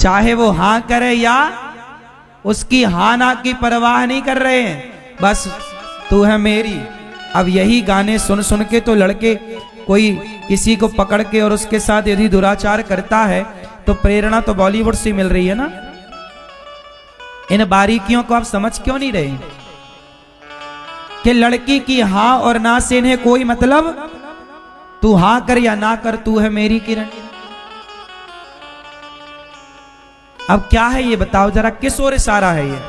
चाहे वो हाँ करे या उसकी हाँ ना की परवाह नहीं कर रहे हैं, बस तू है मेरी। अब यही गाने सुन सुन के तो लड़के कोई किसी को पकड़ के और उसके साथ यदि दुराचार करता है तो प्रेरणा तो बॉलीवुड से मिल रही है ना। इन बारीकियों को आप समझ क्यों नहीं रहे कि लड़की की हाँ और ना से इन्हें कोई मतलब, तू हाँ कर या ना कर, तू है मेरी किरण। अब क्या है ये बताओ जरा, किस ओर इशारा है ये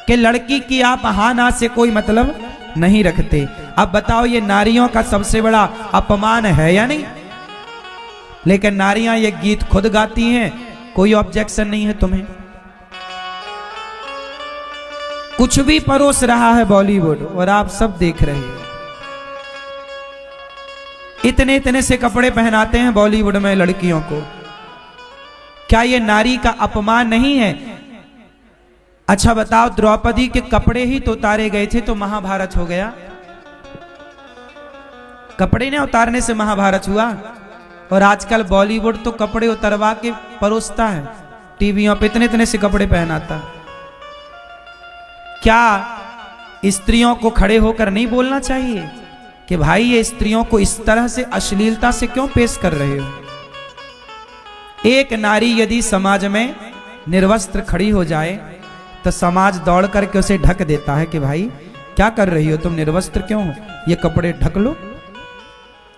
कि लड़की की आप हाँ ना से कोई मतलब नहीं रखते। अब बताओ ये नारियों का सबसे बड़ा अपमान है या नहीं? लेकिन नारियां ये गीत खुद गाती हैं, कोई ऑब्जेक्शन नहीं है तुम्हें। कुछ भी परोस रहा है बॉलीवुड और आप सब देख रहे हैं। इतने इतने से कपड़े पहनाते हैं बॉलीवुड में लड़कियों को। क्या ये नारी का अपमान नहीं है? अच्छा बताओ, द्रौपदी के कपड़े ही तो उतारे गए थे तो महाभारत हो गया। कपड़े ने उतारने से महाभारत हुआ। और आजकल बॉलीवुड तो कपड़े उतरवा के परोसता है, टीवियों पे इतने इतने से कपड़े पहनाता। क्या स्त्रियों को खड़े होकर नहीं बोलना चाहिए कि भाई ये स्त्रियों को इस तरह से अश्लीलता से क्यों पेश कर रहे हो? एक नारी यदि समाज में निर्वस्त्र खड़ी हो जाए तो समाज दौड़ करके उसे ढक देता है कि भाई क्या कर रही हो तुम, निर्वस्त्र क्यों हो, ये कपड़े ढक लो।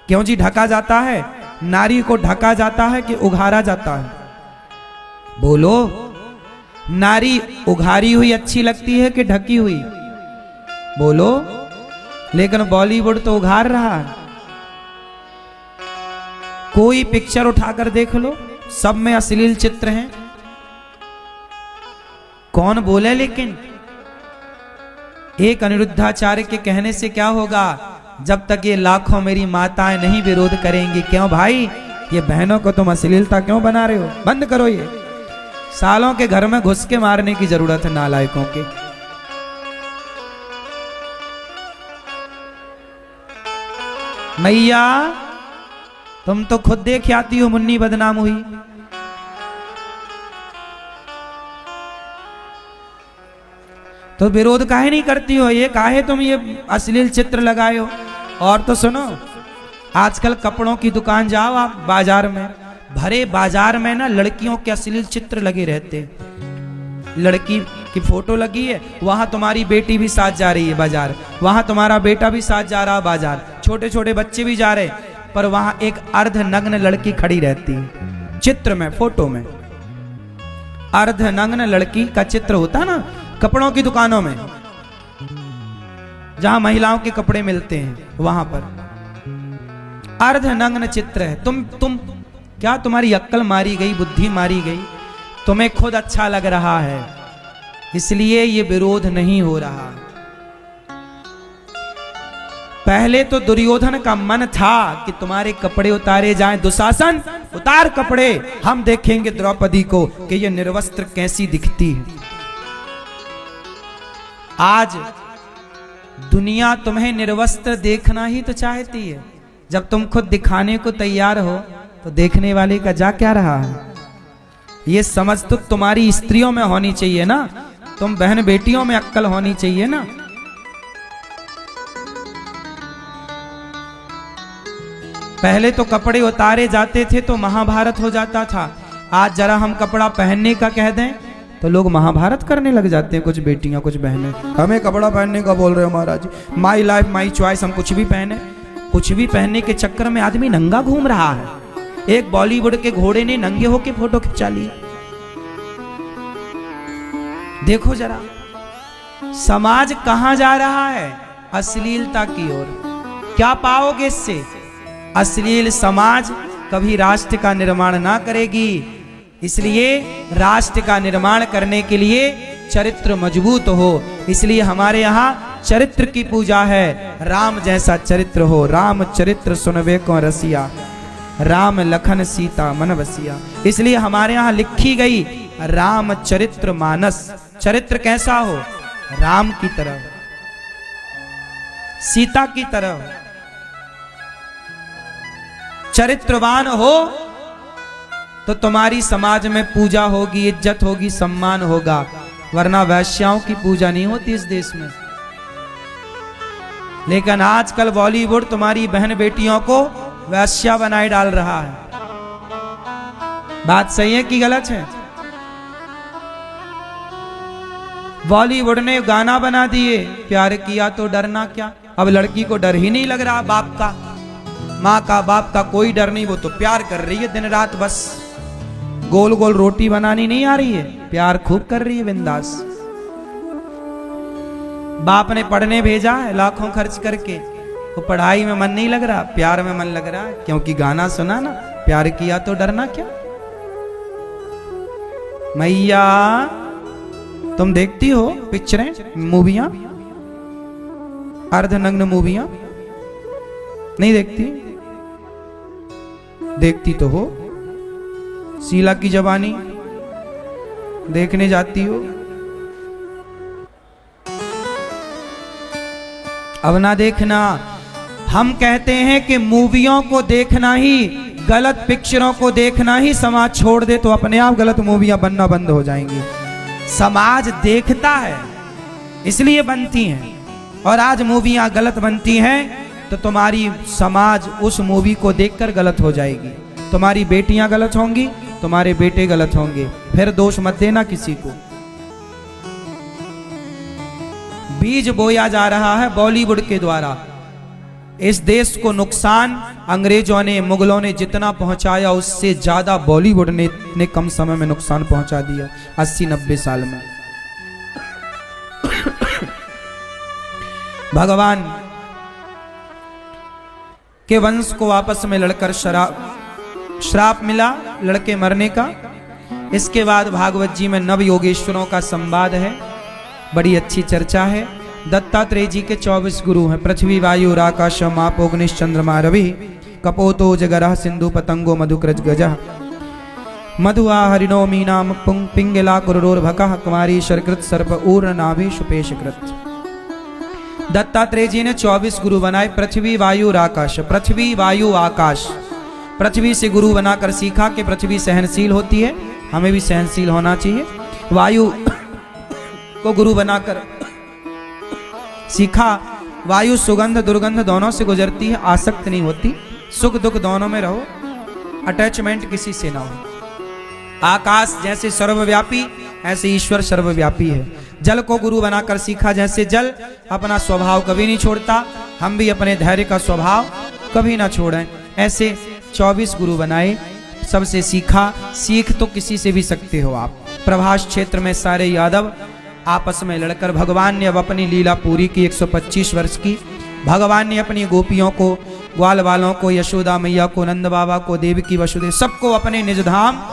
क्यों जी ढका जाता है? नारी को ढका जाता है कि उघारा जाता है? बोलो, नारी उघारी हुई अच्छी लगती है कि ढकी हुई? बोलो। लेकिन बॉलीवुड तो उघार रहा है। कोई पिक्चर उठाकर देख लो, सब में अश्लील चित्र हैं। कौन बोले? लेकिन एक अनिरुद्धाचार्य के कहने से क्या होगा? जब तक ये लाखों मेरी माताएं नहीं विरोध करेंगी। क्यों भाई, ये बहनों को तुम अश्लीलता क्यों बना रहे हो? बंद करो ये। सालों के घर में घुस के मारने की जरूरत है नालायकों के। मैया तुम तो खुद देख आती हो मुन्नी बदनाम हुई। तो विरोध काहे नहीं करती हो? ये काहे तुम ये अश्लील चित्र लगाए हो? और तो सुनो, आजकल कपड़ों की दुकान जाओ आप, बाजार में, भरे बाजार में ना लड़कियों के अश्लील चित्र लगे रहते। लड़की की फोटो लगी है, वहां तुम्हारी बेटी भी साथ जा रही है बाजार, वहां तुम्हारा बेटा भी साथ जा रहा है बाजार, छोटे छोटे बच्चे भी जा रहे, पर वहां एक अर्धनग्न लड़की खड़ी रहती है चित्र में, फोटो में। अर्धनग्न लड़की का चित्र होता ना कपड़ों की दुकानों में, जहां महिलाओं के कपड़े मिलते हैं, वहां पर अर्धनग्न चित्र है। तुम क्या तुम्हारी अक्ल मारी गई, बुद्धि मारी गई? तुम्हें खुद अच्छा लग रहा है, इसलिए ये विरोध नहीं हो रहा। पहले तो दुर्योधन का मन था कि तुम्हारे कपड़े उतारे जाएं, दुशासन उतार कपड़े, हम देखेंगे द्रौपदी को कि ये निर्वस्त्र कैसी दिखती है। आज दुनिया तुम्हें निर्वस्त्र देखना ही तो चाहती है। जब तुम खुद दिखाने को तैयार हो तो देखने वाले का जा क्या रहा है? ये समझ तो तुम्हारी स्त्रियों में होनी चाहिए ना, तुम बहन बेटियों में अक्ल होनी चाहिए ना। पहले तो कपड़े उतारे जाते थे तो महाभारत हो जाता था। आज जरा हम कपड़ा पहनने का कह दें तो लोग महाभारत करने लग जाते हैं। कुछ बेटियां, कुछ बहनें, हमें कपड़ा पहनने का बोल रहे हो महाराज, माई लाइफ माई चॉइस, हम कुछ भी पहने। कुछ भी पहनने के चक्कर में आदमी नंगा घूम रहा है। एक बॉलीवुड के घोड़े ने नंगे होके फोटो खिंचा ली। देखो जरा समाज कहां जा रहा है? अश्लीलता की ओर। क्या पाओगे इससे? अश्लील समाज कभी राष्ट्र का निर्माण ना करेगी। इसलिए राष्ट्र का निर्माण करने के लिए चरित्र मजबूत हो, इसलिए हमारे यहाँ चरित्र की पूजा है। राम जैसा चरित्र हो, राम चरित्र सुनवे को रसिया, राम लखन सीता मन बसिया। इसलिए हमारे यहाँ लिखी गई राम चरित्र मानस। चरित्र कैसा हो? राम की तरह, सीता की तरह चरित्रवान हो तो तुम्हारी समाज में पूजा होगी, इज्जत होगी, सम्मान होगा, वरना वैश्याओं की पूजा नहीं होती इस देश में। लेकिन आजकल बॉलीवुड तुम्हारी बहन बेटियों को वैश्या बनाए डाल रहा है। बात सही है कि गलत है? बॉलीवुड ने गाना बना दिए, प्यार किया तो डरना क्या। अब लड़की को डर ही नहीं लग रहा बाप का, माँ का, बाप का कोई डर नहीं। वो तो प्यार कर रही है दिन रात, बस गोल गोल रोटी बनानी नहीं आ रही है, प्यार खूब कर रही है बिंदास। बाप ने पढ़ने भेजा है लाखों खर्च करके, वो पढ़ाई में मन नहीं लग रहा, प्यार में मन लग रहा है, क्योंकि गाना सुना ना, प्यार किया तो डरना क्या। मैया तुम देखती हो पिक्चरें, मूवियां, अर्धनग्न मूवियां नहीं देखती? देखती तो हो। शीला की जवानी देखने जाती हो, अब ना देखना। हम कहते हैं कि मूवियों को देखना ही, गलत पिक्चरों को देखना ही समाज छोड़ दे तो अपने आप गलत मूवियां बनना बंद हो जाएंगी। समाज देखता है इसलिए बनती हैं, और आज मूवियां गलत बनती हैं तो तुम्हारी समाज उस मूवी को देखकर गलत हो जाएगी। तुम्हारी बेटियां गलत होंगी, तुम्हारे बेटे गलत होंगे, फिर दोष मत देना किसी को। बीज बोया जा रहा है बॉलीवुड के द्वारा। इस देश को नुकसान अंग्रेजों ने, मुगलों ने जितना पहुंचाया उससे ज्यादा बॉलीवुड ने कम समय में नुकसान पहुंचा दिया, 80-90 साल में। भगवान के वंश को आपस में लड़कर श्राप मिला लड़के मरने का। इसके बाद भागवत जी में नव योगेश्वरों का संवाद है, बड़ी अच्छी चर्चा है। दत्तात्रेय जी के 24 गुरु हैं, पृथ्वी वायु आकाश आप अग्निश चंद्रमा रवि कपोतो जगरः सिंधु पतंगो मधुकृज गजः मधुआ हरिणो मीनाम पिंगला कुरोर्भकः कुमारी शर्कृत सर्प ऊर्न नाभि शुपेशकृत। दत्तात्रेय जी ने 24 गुरु बनाए, पृथ्वी वायु आकाश। पृथ्वी वायु आकाश, पृथ्वी से गुरु बनाकर सीखा कि पृथ्वी सहनशील होती है, हमें भी सहनशील होना चाहिए। वायु को गुरु बनाकर सीखा, वायु सुगंध दुर्गंध दोनों से गुजरती है, आसक्त नहीं होती, सुख दुख दोनों में रहो, अटैचमेंट किसी से ना हो। आकाश जैसे सर्वव्यापी, ऐसे ईश्वर सर्वव्यापी है। जल को गुरु बनाकर सीखा, जैसे जल अपना स्वभाव कभी नहीं छोड़ता, हम भी अपने धैर्य का स्वभाव कभी ना छोड़ें। ऐसे 24 गुरु बनाए, सबसे सीखा। सीख तो किसी से भी सकते हो आप। प्रभास क्षेत्र में सारे यादव आपस में लड़कर भगवान ने अब अपनी लीला पूरी की, 125 वर्ष की। भगवान ने अपनी गोपियों को, ग्वाल वालों को, यशोदा मैया को, नंद बाबा को, देवकी वसुदेव सबको अपने निज धाम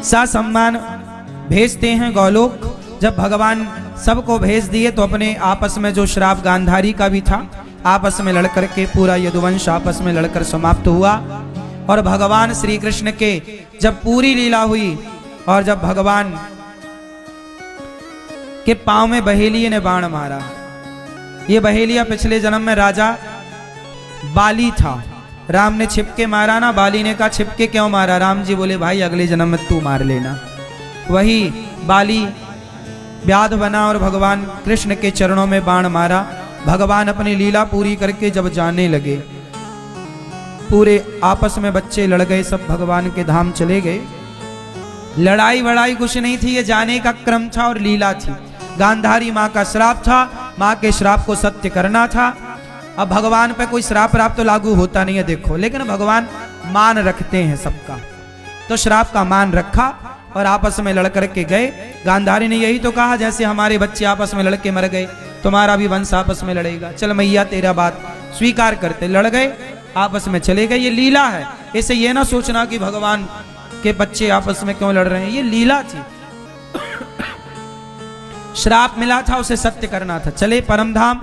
ससम्मान भेजते हैं गोलोक। जब भगवान सबको भेज दिए तो अपने आपस में जो श्राप गांधारी का भी था, आपस में लड़कर के पूरा यदुवंश आपस में लड़कर समाप्त हुआ। और भगवान श्री कृष्ण के जब पूरी लीला हुई और जब भगवान के पांव में बहेलिये ने बाण मारा, ये बहेलिया पिछले जन्म में राजा बाली था। राम ने छिपके मारा ना, बाली ने कहा छिपके क्यों मारा? राम जी बोले भाई अगले जन्म में तू मार लेना। वही बाली व्याध बना और भगवान कृष्ण के चरणों में बाण मारा। भगवान अपनी लीला पूरी करके जब जाने लगे, पूरे आपस में बच्चे लड़ गए, सब भगवान के धाम चले गए। लड़ाई वड़ाई कुछ नहीं थी, ये जाने का क्रम था और लीला थी। गांधारी माँ का श्राप था, माँ के श्राप को सत्य करना था। अब भगवान पे कोई श्राप राप तो लागू होता नहीं है देखो, लेकिन भगवान मान रखते हैं सबका, तो श्राप का मान रखा और आपस में लड़ करके गए। गांधारी ने यही तो कहा जैसे हमारे बच्चे आपस में लड़के मर गए, तुम्हारा भी वंश आपस में लड़ेगा। चल मैया तेरा बात स्वीकार करते, लड़ गए, आपस में चले गए। ये लीला है, इसे ये ना सोचना कि भगवान के बच्चे आपस में क्यों लड़ रहे हैं, ये लीला थी। श्राप मिला था, उसे सत्य करना था। चले परम धाम।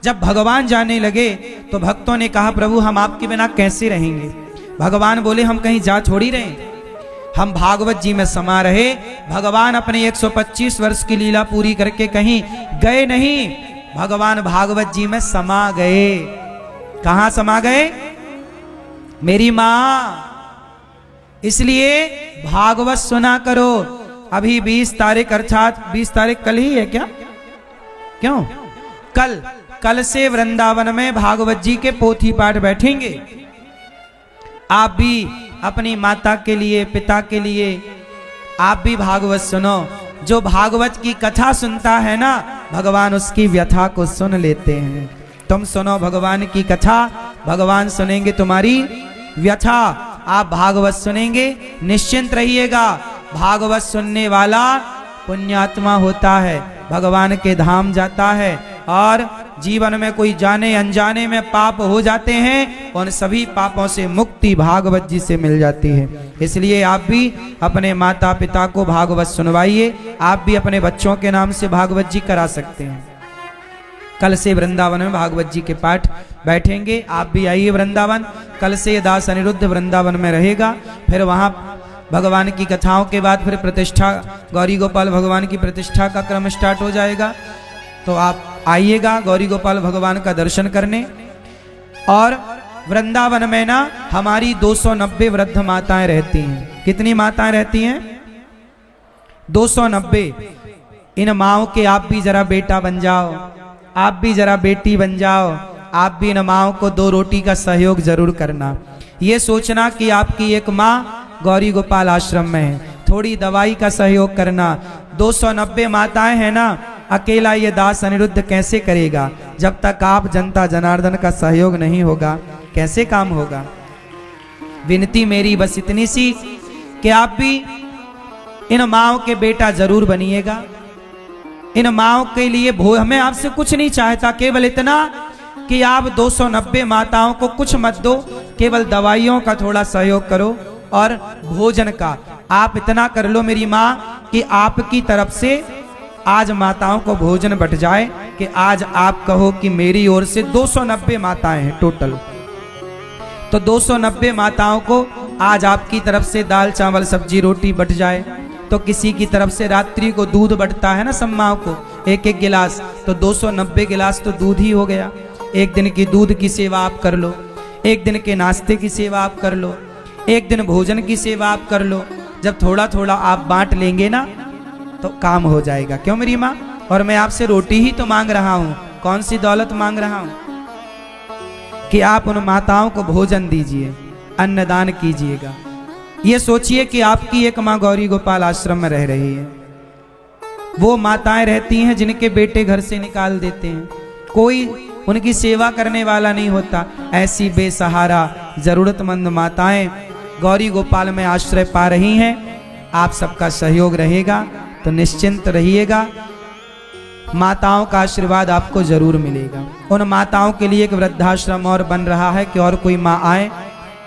जब भगवान जाने लगे तो भक्तों ने कहा प्रभु हम आपके बिना कैसे रहेंगे? भगवान बोले हम कहीं जा थोड़ी रहे, हम भागवत जी में समा रहे। भगवान अपने 125 वर्ष की लीला पूरी करके कहीं गए नहीं, भगवान भागवत जी में समा गए। कहां समा गए? मेरी मां इसलिए भागवत सुना करो। अभी 20 तारीख अर्थात 20 तारीख कल ही है क्या? क्यों? कल से वृंदावन में भागवत जी के पोथी पाठ बैठेंगे। आप भी अपनी माता के लिए, पिता के लिए आप भी भागवत सुनो। जो भागवत की कथा सुनता है ना, भगवान उसकी व्यथा को सुन लेते हैं। तुम सुनो भगवान की कथा, भगवान सुनेंगे तुम्हारी व्यथा। आप भागवत सुनेंगे, निश्चिंत रहिएगा। भागवत सुनने वाला पुण्यात्मा होता है, भगवान के धाम जाता है। और जीवन में कोई जाने अनजाने में पाप हो जाते हैं, उन सभी पापों से मुक्ति भागवत जी से मिल जाती है। इसलिए आप भी अपने माता पिता को भागवत सुनवाइए। आप भी अपने बच्चों के नाम से भागवत जी करा सकते हैं। कल से वृंदावन में भागवत जी के पाठ बैठेंगे। आप भी आइए वृंदावन। कल से दास अनिरुद्ध वृंदावन में रहेगा। फिर वहाँ भगवान की कथाओं के बाद फिर प्रतिष्ठा, गौरी गोपाल भगवान की प्रतिष्ठा का क्रम स्टार्ट हो जाएगा। तो आप आइएगा गौरी गोपाल भगवान का दर्शन करने। और वृंदावन में ना हमारी 290 वृद्ध माताएं रहती हैं। कितनी माताएं रहती हैं? 290। इन माओं के आप भी जरा बेटा बन जाओ, आप भी जरा बेटी बन जाओ। आप भी इन माओं को 2 रोटी का सहयोग जरूर करना। ये सोचना कि आपकी एक माँ गौरी गोपाल आश्रम में है, थोड़ी दवाई का सहयोग करना। 290 माताएं हैं ना, अकेला ये दास अनिरुद्ध कैसे करेगा? जब तक आप जनता जनार्दन का सहयोग नहीं होगा, कैसे काम होगा? विनती मेरी बस इतनी सी कि आप भी इन माओं के बेटा जरूर बनिएगा। इन माओं के लिए हमें आपसे कुछ नहीं चाहता, केवल इतना कि आप 290 माताओं को कुछ मत दो, केवल दवाइयों का थोड़ा सहयोग करो और भोजन का आप इतना कर लो मेरी माँ कि आपकी तरफ से आज माताओं को भोजन बट जाए, कि आज आप कहो कि मेरी ओर से 290 माताएं हैं टोटल। तो 290 माताओं को आज आपकी तरफ से दाल चावल सब्जी रोटी बट जाए। तो किसी की तरफ से रात्रि को दूध बटता है ना, सब माओं को 1-1 गिलास, तो 290 गिलास तो दूध ही हो गया। एक दिन की दूध की सेवा आप कर लो, एक दिन के नाश्ते की सेवा आप कर लो, एक दिन भोजन की सेवा आप कर लो। जब थोड़ा थोड़ा आप बांट लेंगे ना तो काम हो जाएगा। क्यों मेरी माँ? और मैं आपसे रोटी ही तो मांग रहा हूँ, कौन सी दौलत मांग रहा हूँ? कि आप उन माताओं को भोजन दीजिए, अन्नदान कीजिएगा। ये सोचिए कि आपकी एक माँ गौरी गोपाल आश्रम में रह रही है। वो माताएं रहती हैं जिनके बेटे घर से निकाल देते हैं, कोई उनकी सेवा करने वाला नहीं होता। ऐसी बेसहारा जरूरतमंद माताएं गौरी गोपाल में आश्रय पा रही हैं। आप सबका सहयोग रहेगा तो निश्चिंत रहिएगा, माताओं का आशीर्वाद आपको जरूर मिलेगा। उन माताओं के लिए एक वृद्धाश्रम और बन रहा है कि और कोई माँ आए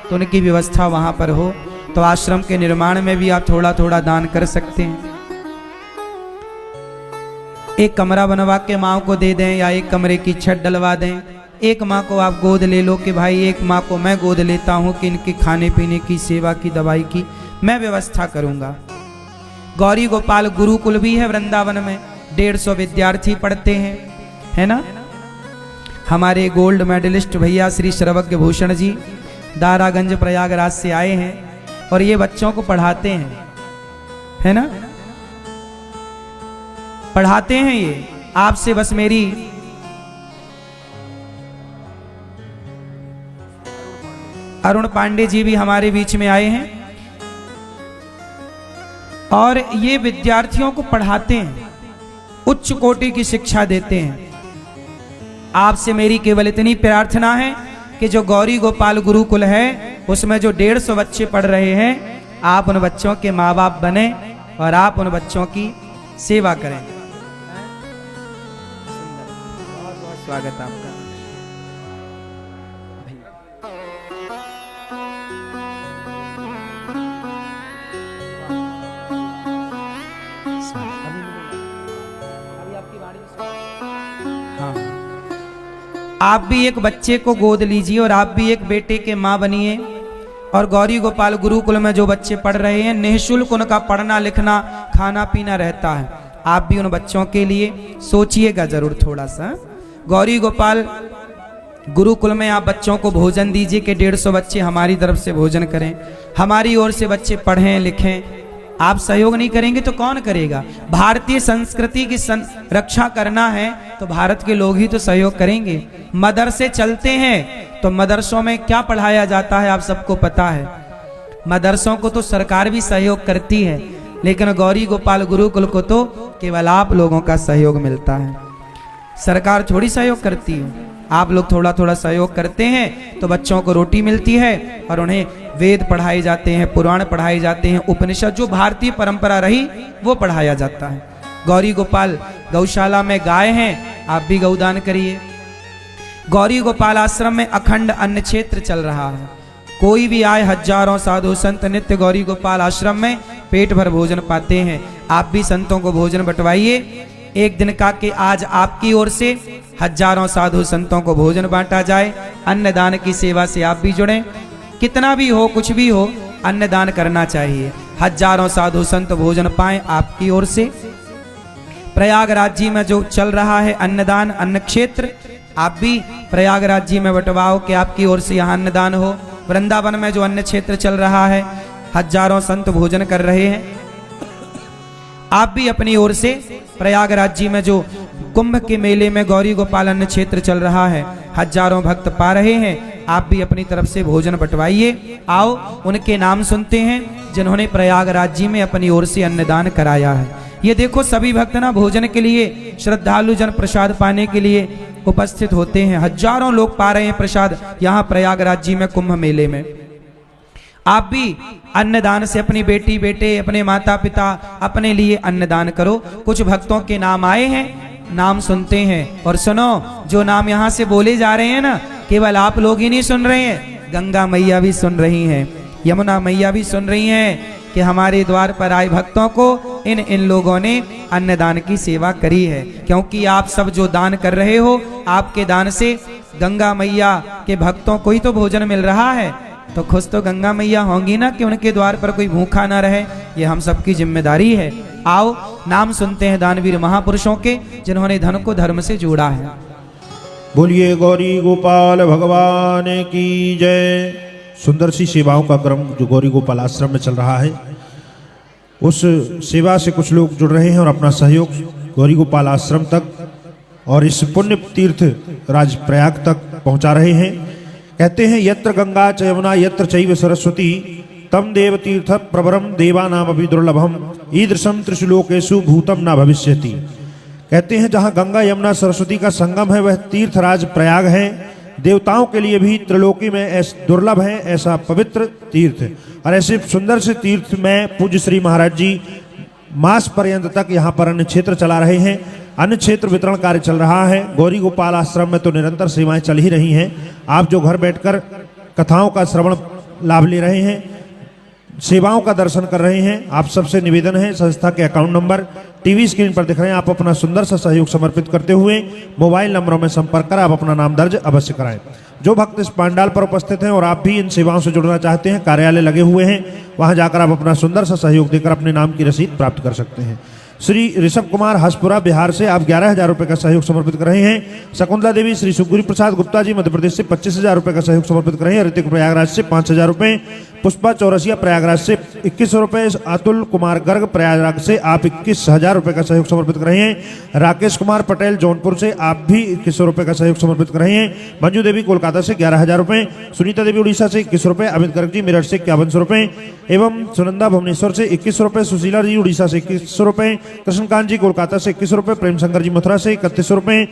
तो उनकी व्यवस्था वहाँ पर हो। तो आश्रम के निर्माण में भी आप थोड़ा थोड़ा दान कर सकते हैं। एक कमरा बनवा के माँ को दे दें या एक कमरे की छत डलवा दें। एक माँ को आप गोद ले लो कि भाई एक माँ को मैं गोद लेता हूँ कि इनके खाने पीने की सेवा की दवाई की मैं व्यवस्था करूँगा। गौरी गोपाल गुरुकुल भी है वृंदावन में, 150 विद्यार्थी पढ़ते हैं, है ना। हमारे गोल्ड मेडलिस्ट भैया श्री सर्वज्ञ भूषण जी दारागंज प्रयागराज से आए हैं और ये बच्चों को पढ़ाते हैं, है ना, पढ़ाते हैं ये। आपसे बस मेरी अरुण पांडे जी भी हमारे बीच में आए हैं और ये विद्यार्थियों को पढ़ाते हैं, उच्च कोटि की शिक्षा देते हैं। आपसे मेरी केवल इतनी प्रार्थना है कि जो गौरी गोपाल गुरुकुल है उसमें जो 150 बच्चे पढ़ रहे हैं, आप उन बच्चों के माँ बाप बने और आप उन बच्चों की सेवा करें। बहुत बहुत स्वागत आपका। हाँ, आप भी एक बच्चे को गोद लीजिए और आप भी एक बेटे के माँ बनिए। और गौरी गोपाल गुरुकुल में जो बच्चे पढ़ रहे हैं निःशुल्क उनका पढ़ना लिखना खाना पीना रहता है। आप भी उन बच्चों के लिए सोचिएगा जरूर थोड़ा सा। गौरी गोपाल गुरुकुल में आप बच्चों को भोजन दीजिए कि 150 बच्चे हमारी तरफ से भोजन करें, हमारी ओर से बच्चे पढ़ें लिखें। आप सहयोग नहीं करेंगे तो कौन करेगा? भारतीय संस्कृति की रक्षा करना है तो भारत के लोग ही तो सहयोग करेंगे। मदरसे चलते हैं तो मदरसों में क्या पढ़ाया जाता है आप सबको पता है। मदरसों को तो सरकार भी सहयोग करती है, लेकिन गौरी गोपाल गुरुकुल को तो केवल आप लोगों का सहयोग मिलता है। सरकार थोड़ी सहयोग करती है, आप लोग थोड़ा थोड़ा सहयोग करते हैं तो बच्चों को रोटी मिलती है और उन्हें वेद पढ़ाए जाते हैं, पुराण पढ़ाए जाते हैं, उपनिषद जो भारतीय परंपरा रही वो पढ़ाया जाता है। गौरी गोपाल गौशाला में गाय हैं, आप भी गौदान करिए। गौरी गोपाल आश्रम में अखंड अन्न क्षेत्र चल रहा है। कोई भी आए, हजारों साधु संत नित्य गौरी गोपाल आश्रम में पेट भर भोजन पाते हैं। आप भी संतों को भोजन बंटवाइए। एक दिन का कि आज आपकी ओर से हजारों साधु संतों को भोजन बांटा जाए। अन्नदान की सेवा से आप भी जुड़ें। कितना भी हो, कुछ भी हो, अन्नदान करना चाहिए। हजारों साधु संत भोजन पाएं आपकी ओर से। प्रयागराज जी में जो चल रहा है अन्नदान अन्न क्षेत्र, आप भी प्रयागराज जी में बंटवाओ कि आपकी ओर से यहाँ अन्नदान हो। वृंदावन में जो अन्न क्षेत्र चल रहा है, हजारों संत भोजन कर रहे हैं। आप भी अपनी ओर से प्रयागराज जी में जो कुंभ के मेले में गौरी गोपाल अन्न क्षेत्र चल रहा है, हजारों भक्त पा रहे हैं, आप भी अपनी तरफ से भोजन बंटवाइए। आओ उनके नाम सुनते हैं जिन्होंने प्रयागराज जी में अपनी ओर से अन्नदान कराया है। ये देखो सभी भक्त ना भोजन के लिए, श्रद्धालु जन प्रसाद पाने के लिए उपस्थित होते हैं। हजारों लोग पा रहे हैं प्रसाद यहाँ प्रयागराज जी में कुंभ मेले में। आप भी अन्नदान से अपनी बेटी बेटे, अपने माता पिता, अपने लिए अन्नदान करो। कुछ भक्तों के नाम आए हैं, नाम सुनते हैं। और सुनो, जो नाम यहाँ से बोले जा रहे हैं ना, केवल आप लोग ही नहीं सुन रहे हैं, गंगा मैया भी सुन रही हैं, यमुना मैया भी सुन रही हैं कि हमारे द्वार पर आए भक्तों को इन लोगों ने अन्नदान की सेवा करी है। क्योंकि आप सब जो दान कर रहे हो, आपके दान से गंगा मैया के भक्तों को ही तो भोजन मिल रहा है। तो खुश तो गंगा मैया होंगी ना कि उनके द्वार पर कोई भूखा ना रहे। ये हम सबकी जिम्मेदारी है। आओ नाम सुनते हैं दानवीर महापुरुषों के जिन्होंने धन को धर्म से जोड़ा है। बोलिए गौरी गोपाल भगवान की जय। सुंदर सी सेवाओं का क्रम जो गौरी गोपाल आश्रम में चल रहा है, उस सेवा से कुछ लोग जुड़ रहे हैं और अपना सहयोग गौरी गोपाल आश्रम तक और इस पुण्य तीर्थ राज प्रयाग तक पहुंचा रहे हैं। कहते हैं यत्र गंगा च यमुना यत्र चैव सरस्वती तम देव तीर्थ प्रवरम देवानाम अभी दुर्लभम ईदृशम त्रिशुलोकेशु भूतम न भविष्यति। कहते हैं जहाँ गंगा यमुना सरस्वती का संगम है वह तीर्थराज प्रयाग है। देवताओं के लिए भी त्रिलोकी में ऐसा दुर्लभ है ऐसा पवित्र तीर्थ। और ऐसे सुंदर से तीर्थ में पूज्य श्री महाराज जी मास पर्यंत तक यहाँ पर अन्न क्षेत्र चला रहे हैं। अन्न क्षेत्र वितरण कार्य चल रहा है। गौरी गोपाल आश्रम में तो निरंतर सेवाएं चल ही रही हैं। आप जो घर बैठकर कथाओं का श्रवण लाभ ले रहे हैं, सेवाओं का दर्शन कर रहे हैं, आप सबसे निवेदन है, संस्था के अकाउंट नंबर टीवी स्क्रीन पर दिख रहे हैं, आप अपना सुंदर सा सहयोग समर्पित करते हुए मोबाइल नंबरों में संपर्क कर आप अपना नाम दर्ज अवश्य कराएं। जो भक्त इस पंडाल पर उपस्थित हैं और आप भी इन सेवाओं से जुड़ना चाहते हैं, कार्यालय लगे हुए हैं, वहां जाकर आप अपना सुंदर सा सहयोग देकर अपने नाम की रसीद प्राप्त कर सकते हैं। श्री ऋषभ कुमार हसपुरा बिहार से आप 11,000 रुपए का सहयोग समर्पित कर रहे हैं। शकुंतला देवी श्री सुखगुरी प्रसाद गुप्ता जी मध्य प्रदेश से 25,000 रुपए का सहयोग समर्पित कर रहे हैं। ऋतिक प्रयागराज से 5,000 रुपए, पुष्पा चौरसिया प्रयागराज से 2100 रुपए, अतुल कुमार गर्ग प्रयागराज से आप 21,000 रुपए का सहयोग समर्पित कर रहे हैं। राकेश कुमार पटेल जौनपुर से आप भी 2100 रुपए का सहयोग समर्पित कर रहे हैं। मंजू देवी कोलकाता से 11,000 रुपए, सुनीता देवी उड़ीसा से 21 रुपए, अमित गर्ग जी मेरठ से 5100 रुपए एवं सुनंदा भुवनेश्वर से 21 रुपए, सुशीला जी उड़ीसा से 21 रुपए, कृष्णकांत जी कोलकाता से 21 रुपए, प्रेम शंकर जी मथुरा से 31 रुपए,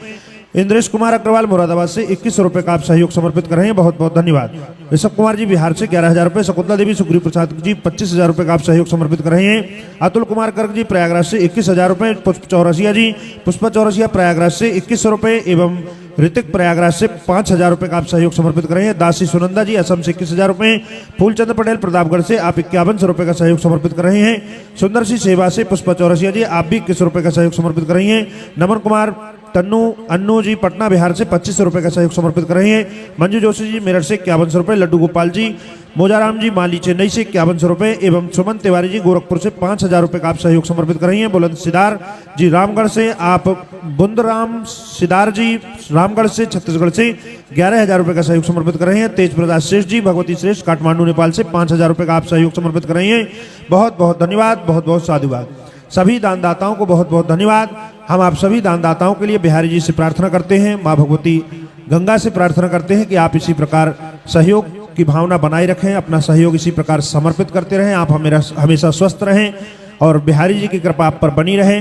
इंद्रेश कुमार अग्रवाल मुरादाबाद से 21 रुपए का आप सहयोग समर्पित कर रहे हैं। बहुत बहुत धन्यवाद। ऋषभ कुमार जी बिहार से 11,000 रुपए, शकुंतला देवी सुखगुरी प्रसाद जी 25,000 रुपए का आप सहयोग समर्पित कर रहे हैं। अतुल कुमार गर्ग जी प्रयागराज से 21,000 रुपए, चौरसिया जी पुष्पा चौरसिया प्रयागराज से 21 रुपए एवं ऋतिक प्रयागराज से 5,000 रुपए का आप सहयोग समर्पित कर रहे हैं। दासी सुनंदा जी असम से 21,000 रुपए, फूलचंद पटेल प्रतापगढ़ से आप 5100 रुपए का सहयोग समर्पित कर रहे हैं। सुंदर सी सेवा से पुष्पा चौरसिया जी आप भी 21 रुपए का सहयोग समर्पित कर रही हैं। नमन कुमार तन्नू अन्नू जी पटना बिहार से 2500 रुपए का सहयोग समर्पित कर रहे हैं। मंजू जोशी जी मेरठ से 5100 रुपए, लड्डू गोपाल जी मोजाराम जी माली चेन्नई से 5100 रुपए एवं सुमन तिवारी जी गोरखपुर से 5000 रुपए का आप सहयोग समर्पित कर रही हैं। बुलंद सिदार जी रामगढ़ से आप बुंदराम सिदार जी रामगढ़ से छत्तीसगढ़ से 11000 रुपए का सहयोग समर्पित कर रहे हैं। तेज प्रकाश श्रेष्ठ जी भगवती श्रेष्ठ काठमांडू नेपाल से 5000 रुपए का आप सहयोग समर्पित कर रही हैं। बहुत बहुत धन्यवाद, बहुत बहुत साधुवाद। सभी दानदाताओं को बहुत बहुत धन्यवाद। हम आप सभी दानदाताओं के लिए बिहारी जी से प्रार्थना करते हैं, माँ भगवती गंगा से प्रार्थना करते हैं कि आप इसी प्रकार सहयोग की भावना बनाए रखें, अपना सहयोग इसी प्रकार समर्पित करते रहें, आप हमेशा स्वस्थ रहें और बिहारी जी की कृपा आप पर बनी रहे।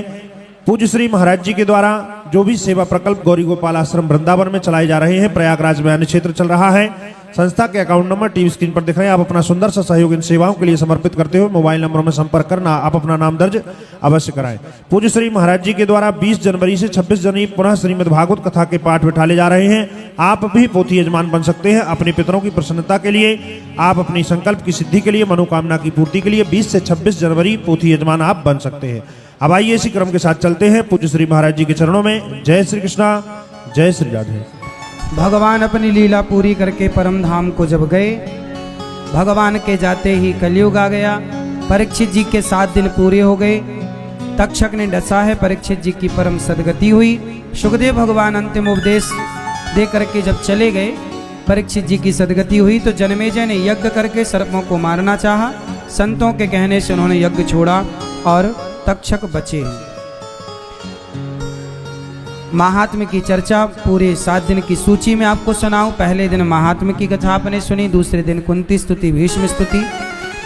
पूज्य श्री महाराज जी के द्वारा जो भी सेवा प्रकल्प गौरी गोपाल आश्रम वृंदावन में चलाए जा रहे हैं, प्रयागराज में अन्य क्षेत्र चल रहा है, संस्था के अकाउंट नंबर टीवी स्क्रीन पर दिख रहे हैं। आप अपना सुंदर सा सहयोग इन सेवाओं के लिए समर्पित करते हुए मोबाइल नंबरों में संपर्क करना, आप अपना नाम दर्ज अवश्य कराएं। पूज्य श्री महाराज जी के द्वारा 20 जनवरी से 26 जनवरी पुनः श्रीमद् भागवत कथा के पाठ बिठाले जा रहे हैं। आप भी पोथी यजमान बन सकते हैं। अपने पितरों की प्रसन्नता के लिए, आप अपनी संकल्प की सिद्धि के लिए, मनोकामना की पूर्ति के लिए 20 से 26 जनवरी पोथी यजमान आप बन सकते हैं। अब आइए इसी क्रम के साथ चलते हैं पूज्य श्री महाराज जी के चरणों में। जय श्री कृष्णा, जय श्री राधे। भगवान अपनी लीला पूरी करके परम धाम को जब गए, भगवान के जाते ही कलयुग आ गया। परीक्षित जी के 7 दिन पूरे हो गए। तक्षक ने डसा है, परीक्षित जी की परम सदगति हुई। सुखदेव भगवान अंतिम उपदेश दे करके जब चले गए, परीक्षित जी की सदगति हुई तो जनमेजय ने यज्ञ करके सर्पों को मारना चाहा। संतों के कहने से उन्होंने यज्ञ छोड़ा और तक्षक बचे। महात्म्य की चर्चा पूरे 7 दिन की सूची में आपको सुनाऊं। पहले दिन महात्म्य की कथा आपने सुनी, दूसरे दिन कुंती स्तुति भीष्म स्तुति,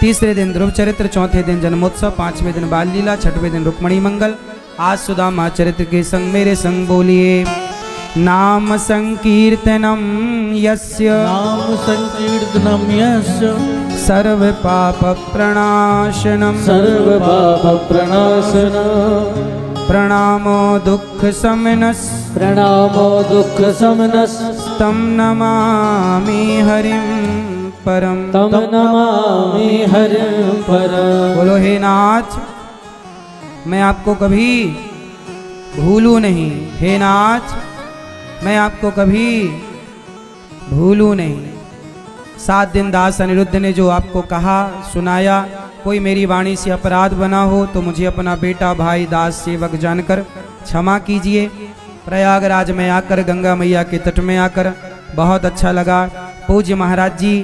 तीसरे दिन ध्रुव चरित्र, चौथे दिन जन्मोत्सव, 5वें दिन बाल लीला, 6वें दिन रुक्मणी मंगल। आज सुदामा चरित्र के संग मेरे संग बोलिए नाम संकीर्तनम यस्य, नाम संकीर्तनम यस्य सर्व पाप प्रणाशनम, सर्व पाप प्रणाशनम, प्रणामो दुख समनस, प्रणामो दुख समनस, तम नमामि हरिम परम, तम नमामि हरिम परम। बोलो हे नाथ, मैं आपको कभी भूलूं नहीं। हे नाथ, मैं आपको कभी भूलूं नहीं। 7 दिन दास अनिरुद्ध ने जो आपको कहा, सुनाया, कोई मेरी वाणी से अपराध बना हो तो मुझे अपना बेटा, भाई, दास, सेवक जानकर क्षमा कीजिए। प्रयागराज में आकर, गंगा मैया के तट में आकर बहुत अच्छा लगा। पूज्य महाराज जी,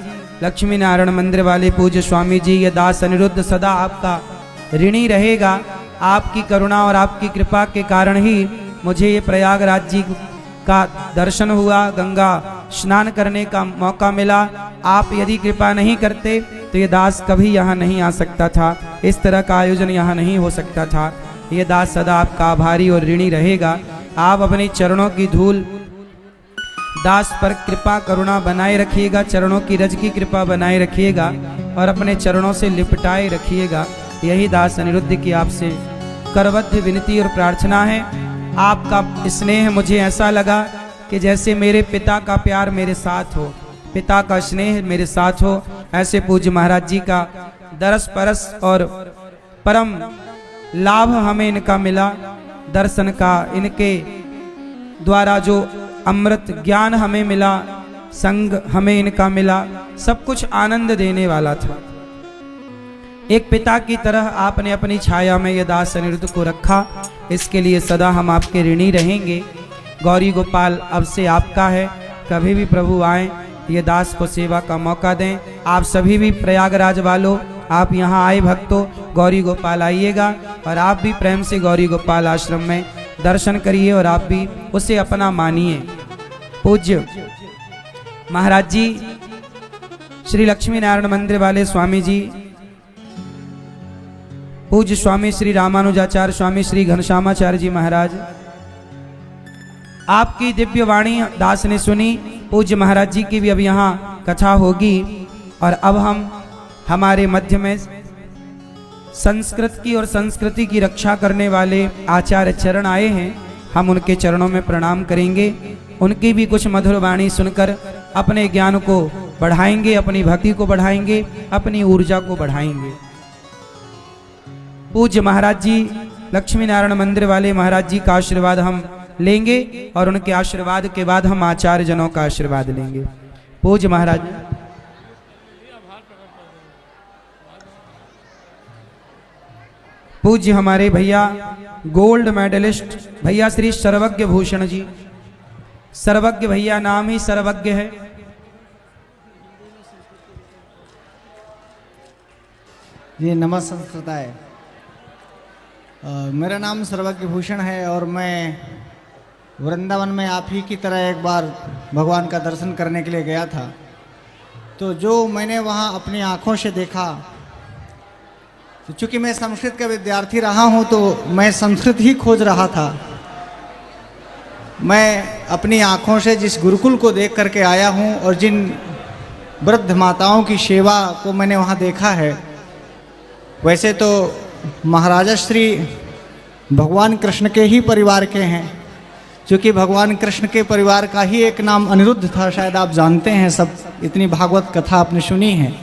लक्ष्मी नारायण मंदिर वाले पूज्य स्वामी जी, ये दास अनिरुद्ध सदा आपका ऋणी रहेगा। आपकी करुणा और आपकी कृपा के कारण ही मुझे ये प्रयागराज जी का दर्शन हुआ, गंगा स्नान करने का मौका मिला। आप यदि कृपा नहीं करते तो ये दास कभी यहाँ नहीं आ सकता था, इस तरह का आयोजन यहाँ नहीं हो सकता था। ये दास सदा आपका आभारी और ऋणी रहेगा। आप अपने चरणों की धूल दास पर कृपा करुणा बनाए रखिएगा, चरणों की रज की कृपा बनाए रखिएगा और अपने चरणों से लिपटाए रखिएगा। यही दास अनिरुद्ध की आपसे करबद्ध विनती और प्रार्थना है। आपका स्नेह मुझे ऐसा लगा कि जैसे मेरे पिता का प्यार मेरे साथ हो, पिता का स्नेह मेरे साथ हो, ऐसे पूज्य महाराज जी का दरस परस और परम लाभ हमें इनका मिला, दर्शन का, इनके द्वारा जो अमृत ज्ञान हमें मिला, संग हमें इनका मिला, सब कुछ आनंद देने वाला था। एक पिता की तरह आपने अपनी छाया में ये दास अनिरुद्ध को रखा, इसके लिए सदा हम आपके ऋणी रहेंगे। गौरी गोपाल अब से आपका है, कभी भी प्रभु आए ये दास को सेवा का मौका दें। आप सभी भी प्रयागराज वालों, आप यहाँ आए भक्तों, गौरी गोपाल आइएगा और आप भी प्रेम से गौरी गोपाल आश्रम में दर्शन करिए और आप भी उसे अपना मानिए। पूज्य महाराज जी, श्री लक्ष्मी नारायण मंदिर वाले स्वामी जी, पूज्य स्वामी श्री रामानुजाचार्य स्वामी श्री घनश्यामाचार्य जी महाराज, आपकी दिव्य वाणी दास ने सुनी। पूज्य महाराज जी की भी अब यहाँ कथा होगी और अब हम हमारे मध्य में संस्कृत की और संस्कृति की रक्षा करने वाले आचार्य चरण आए हैं। हम उनके चरणों में प्रणाम करेंगे, उनकी भी कुछ मधुर वाणी सुनकर अपने ज्ञान को बढ़ाएंगे, अपनी भक्ति को बढ़ाएंगे, अपनी ऊर्जा को बढ़ाएंगे। पूज्य महाराज जी, लक्ष्मी नारायण मंदिर वाले महाराज जी का आशीर्वाद हम लेंगे और उनके आशीर्वाद के बाद हम आचार्य जनों का आशीर्वाद लेंगे। पूज्य महाराज पूज्य हमारे भैया गोल्ड मेडलिस्ट भैया श्री सर्वज्ञ भूषण जी। सर्वज्ञ भैया नाम ही सर्वज्ञ है। जी नमस्कार संस्कृताय। मेरा नाम सर्वज्ञ भूषण है और मैं वृंदावन में आप ही की तरह एक बार भगवान का दर्शन करने के लिए गया था। तो जो मैंने वहाँ अपनी आँखों से देखा, तो चूँकि मैं संस्कृत का विद्यार्थी रहा हूँ तो मैं संस्कृत ही खोज रहा था। मैं अपनी आँखों से जिस गुरुकुल को देख करके आया हूँ और जिन वृद्ध माताओं की सेवा को मैंने वहाँ देखा है, वैसे तो महाराजा श्री भगवान कृष्ण के ही परिवार के हैं, क्योंकि भगवान कृष्ण के परिवार का ही एक नाम अनिरुद्ध था, शायद आप जानते हैं सब, इतनी भागवत कथा आपने सुनी है।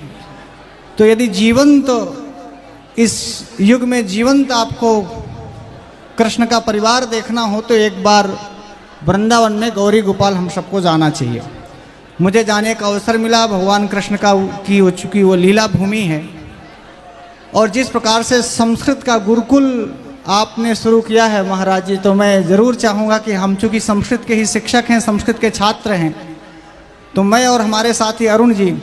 तो यदि जीवंत तो इस युग में जीवंत आपको कृष्ण का परिवार देखना हो तो एक बार वृंदावन में गौरी गोपाल हम सबको जाना चाहिए। मुझे जाने का अवसर मिला। भगवान कृष्ण का की हो चुकी वो लीला भूमि है और जिस प्रकार से संस्कृत का गुरुकुल आपने शुरू किया है महाराज जी, तो मैं ज़रूर चाहूँगा कि हम चूँकि संस्कृत के ही शिक्षक हैं, संस्कृत के छात्र हैं, तो मैं और हमारे साथी अरुण जी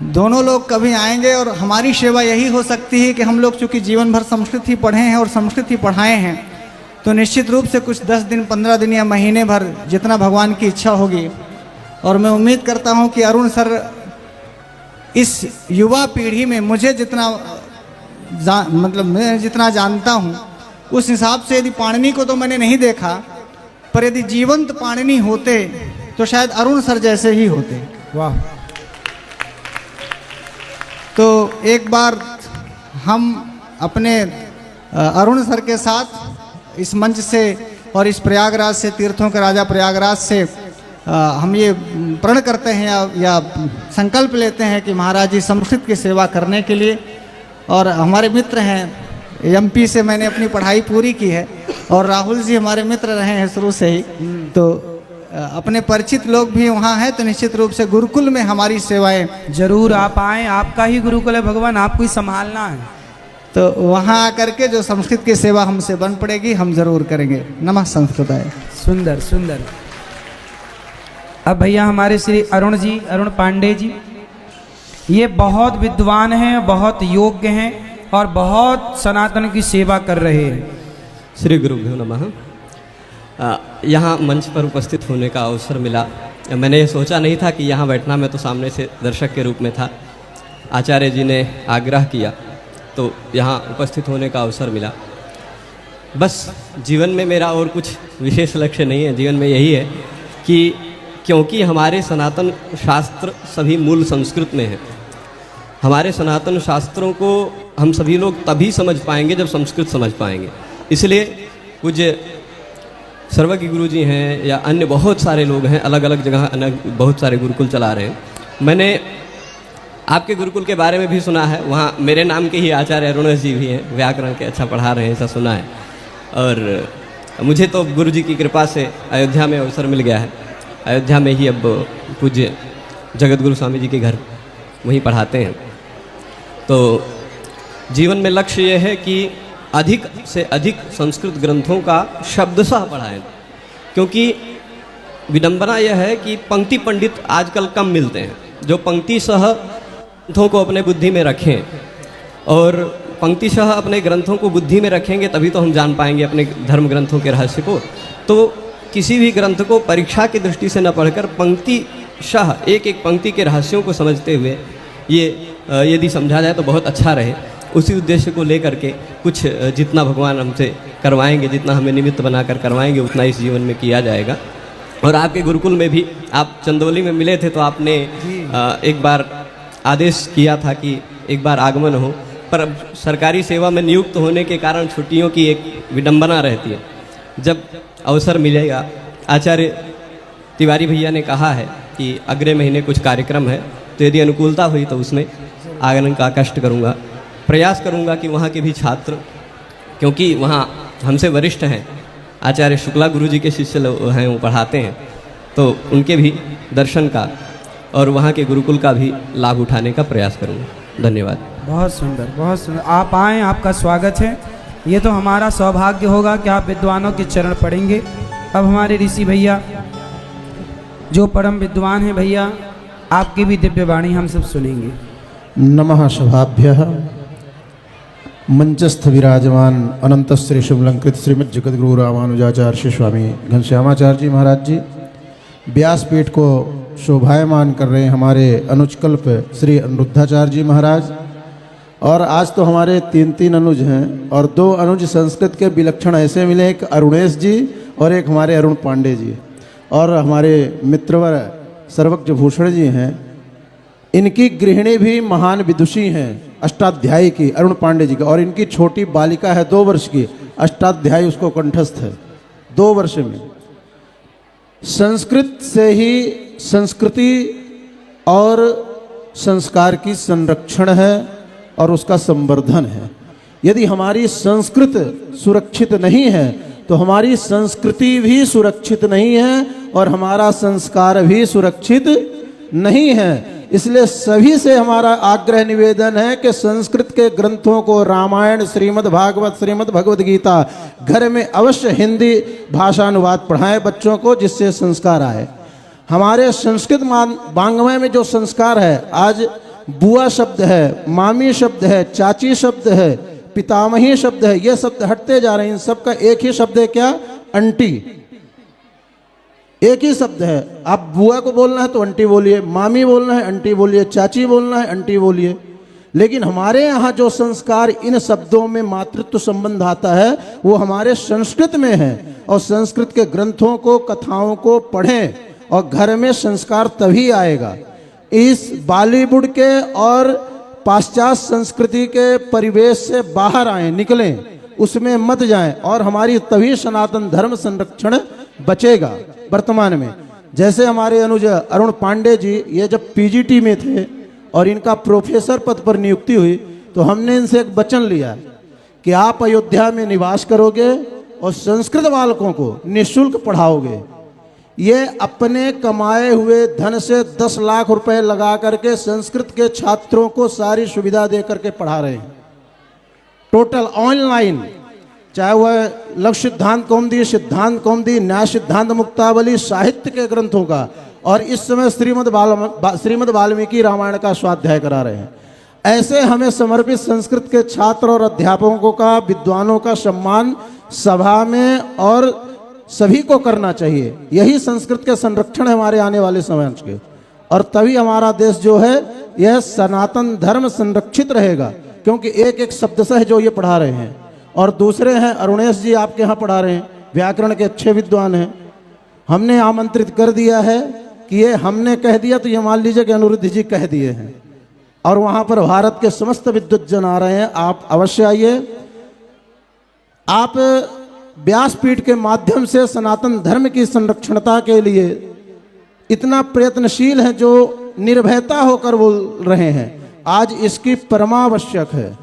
दोनों लोग कभी आएंगे और हमारी सेवा यही हो सकती है कि हम लोग चूँकि जीवन भर संस्कृत ही पढ़े हैं और संस्कृत ही पढ़ाए हैं, तो निश्चित रूप से कुछ 10 दिन 15 दिन या महीने भर जितना भगवान की इच्छा होगी। और मैं उम्मीद करता हूँ कि अरुण सर इस युवा पीढ़ी में मुझे जितना मतलब मैं जितना जानता हूँ उस हिसाब से, यदि पाणिनि को तो मैंने नहीं देखा, पर यदि जीवंत पाणिनि होते तो शायद अरुण सर जैसे ही होते। वाह। तो एक बार हम अपने अरुण सर के साथ इस मंच से और इस प्रयागराज से, तीर्थों के राजा प्रयागराज से हम ये प्रण करते हैं या संकल्प लेते हैं कि महाराज जी संस्कृत की सेवा करने के लिए, और हमारे मित्र हैं एमपी से मैंने अपनी पढ़ाई पूरी की है और राहुल जी हमारे मित्र रहे हैं शुरू से ही, तो अपने परिचित लोग भी वहाँ हैं, तो निश्चित रूप से गुरुकुल में हमारी सेवाएं जरूर आप आएँ, आपका ही गुरुकुल है भगवान, आपको ही संभालना है। तो वहाँ आकर के जो संस्कृत की सेवा हमसे बन पड़ेगी हम जरूर करेंगे। नमः संस्कृताय। सुंदर सुंदर। अब भैया हमारे श्री अरुण जी, अरुण पांडे जी, ये बहुत विद्वान हैं, बहुत योग्य हैं और बहुत सनातन की सेवा कर रहे हैं। श्री गुरुभ्यो नमः। यहाँ मंच पर उपस्थित होने का अवसर मिला। मैंने ये सोचा नहीं था कि यहाँ बैठना, मैं तो सामने से दर्शक के रूप में था। आचार्य जी ने आग्रह किया तो यहाँ उपस्थित होने का अवसर मिला। बस जीवन में मेरा और कुछ विशेष लक्ष्य नहीं है। जीवन में यही है कि क्योंकि हमारे सनातन शास्त्र सभी मूल संस्कृत में हैं, हमारे सनातन शास्त्रों को हम सभी लोग तभी समझ पाएंगे जब संस्कृत समझ पाएंगे। इसलिए पूज्य सर्वज्ञ गुरु जी हैं या अन्य बहुत सारे लोग हैं, अलग अलग जगह बहुत सारे गुरुकुल चला रहे हैं। मैंने आपके गुरुकुल के बारे में भी सुना है, वहाँ मेरे नाम के ही आचार्य अरुण जी भी हैं, व्याकरण के अच्छा पढ़ा रहे हैं, ऐसा सुना है। और मुझे तो गुरु जी की कृपा से अयोध्या में अवसर मिल गया है। अयोध्या में ही अब पूज्य जगत गुरु स्वामी जी के घर वहीं पढ़ाते हैं। तो जीवन में लक्ष्य ये है कि अधिक से अधिक संस्कृत ग्रंथों का शब्दशः पढ़ाएं, क्योंकि विडंबना यह है कि पंक्ति पंडित आजकल कम मिलते हैं जो पंक्तिशः ग्रंथों को अपने बुद्धि में रखें, और पंक्तिशः अपने ग्रंथों को बुद्धि में रखेंगे तभी तो हम जान पाएंगे अपने धर्म ग्रंथों के रहस्य को। तो किसी भी ग्रंथ को परीक्षा की दृष्टि से न पढ़कर पंक्तिशः एक एक पंक्ति के रहस्यों को समझते हुए ये यदि समझा जाए तो बहुत अच्छा रहे। उसी उद्देश्य को लेकर के कुछ जितना भगवान हमसे करवाएंगे, जितना हमें निमित्त बनाकर करवाएंगे, उतना इस जीवन में किया जाएगा। और आपके गुरुकुल में भी आप चंदौली में मिले थे तो आपने एक बार आदेश किया था कि एक बार आगमन हो, पर अब सरकारी सेवा में नियुक्त होने के कारण छुट्टियों की एक विडंबना रहती है। जब अवसर मिलेगा, आचार्य तिवारी भैया ने कहा है कि अगले महीने कुछ कार्यक्रम है, तो यदि अनुकूलता हुई तो उसमें आगमन का कष्ट करूँगा, प्रयास करूँगा कि वहाँ के भी छात्र, क्योंकि वहाँ हमसे वरिष्ठ हैं, आचार्य शुक्ला गुरु जी के शिष्य हैं, वो पढ़ाते हैं, तो उनके भी दर्शन का और वहाँ के गुरुकुल का भी लाभ उठाने का प्रयास करूँगा। धन्यवाद। बहुत सुंदर, बहुत सुंदर। आप आएँ, आपका स्वागत है। ये तो हमारा सौभाग्य होगा कि आप विद्वानों के चरण पढ़ेंगे। अब हमारे ऋषि भैया जो परम विद्वान हैं भैया, आपकी भी दिव्य वाणी हम सब सुनेंगे। नमः शुभाभ्यः। मंचस्थ विराजमान अनंत श्री शुभलंकृत श्रीमद जगद्गुरु रामानुजाचार्य स्वामी घनश्यामाचार्य जी महाराज जी, व्यासपीठ को शोभायमान कर रहे हैं हमारे अनुजकल्प श्री अनिरुद्धाचार्य जी महाराज। और आज तो हमारे 3 अनुज हैं और 2 अनुज संस्कृत के विलक्षण ऐसे मिले, एक अरुणेश जी और एक हमारे अरुण पांडे जी, और हमारे मित्रवर सर्वज्ञ भूषण जी हैं। इनकी गृहिणी भी महान विदुषी हैं, अष्टाध्यायी की, अरुण पांडे जी का, और इनकी छोटी बालिका है 2 वर्ष की, अष्टाध्यायी उसको कंठस्थ है 2 वर्ष में। संस्कृत से ही संस्कृति और संस्कार की संरक्षण है और उसका संवर्धन है। यदि हमारी संस्कृत सुरक्षित नहीं है तो हमारी संस्कृति भी सुरक्षित नहीं है और हमारा संस्कार भी सुरक्षित नहीं है। इसलिए सभी से हमारा आग्रह निवेदन है कि संस्कृत के ग्रंथों को, रामायण, श्रीमद् भागवत, श्रीमद् भगवद गीता घर में अवश्य हिंदी भाषानुवाद पढ़ाएं बच्चों को, जिससे संस्कार आए। हमारे संस्कृत वाङ्मय में जो संस्कार है, आज बुआ शब्द है, मामी शब्द है, चाची शब्द है, पितामही शब्द है, ये शब्द हटते जा रहे हैं। इन सब का एक ही शब्द है, क्या? अंटी। एक ही शब्द है। आप बुआ को बोलना है तो अंटी बोलिए, मामी बोलना है अंटी बोलिए, चाची बोलना है अंटी बोलिए। लेकिन हमारे यहाँ जो संस्कार इन शब्दों में मातृत्व संबंध आता है वो हमारे संस्कृत में है। और संस्कृत के ग्रंथों को, कथाओं को पढ़ें और घर में संस्कार तभी आएगा। इस बॉलीवुड के और पाश्चात्य संस्कृति के परिवेश से बाहर आए, निकलें, उसमें मत जाएं, और हमारी तभी सनातन धर्म संरक्षण बचेगा। वर्तमान में जैसे हमारे अनुज अरुण पांडे जी, ये जब पीजीटी में थे और इनका प्रोफेसर पद पर नियुक्ति हुई तो हमने इनसे एक वचन लिया कि आप अयोध्या में निवास करोगे और संस्कृत बालकों को निःशुल्क पढ़ाओगे। ये अपने कमाए हुए धन से 10 लाख रुपए लगा करके संस्कृत के छात्रों को सारी सुविधा दे करके पढ़ा रहे हैं, टोटल ऑनलाइन। चाहे वह लघु सिद्धांत कौमुदी, सिद्धांत कौमुदी, न्याय सिद्धांत मुक्तावली, साहित्य के ग्रंथों का, और इस समय श्रीमद् वाल्मीकि रामायण का स्वाध्याय करा रहे हैं। ऐसे हमें समर्पित संस्कृत के छात्र और अध्यापकों का, विद्वानों का सम्मान सभा में और सभी को करना चाहिए। यही संस्कृत के संरक्षण है हमारे आने वाले समय के, और तभी हमारा देश जो है यह सनातन धर्म संरक्षित रहेगा। क्योंकि एक एक शब्द से जो ये पढ़ा रहे हैं, और दूसरे हैं अरुणेश जी आपके यहाँ पढ़ा रहे हैं, व्याकरण के अच्छे विद्वान हैं। हमने आमंत्रित कर दिया है कि ये हमने कह दिया तो ये मान लीजिए कि अनिरुद्ध जी कह दिए हैं, और वहाँ पर भारत के समस्त विद्वज्जन आ रहे हैं। आप अवश्य आइए। आप व्यासपीठ के माध्यम से सनातन धर्म की संरक्षणता के लिए इतना प्रयत्नशील हैं, जो निर्भयता होकर बोल रहे हैं। आज इसकी परमावश्यक है।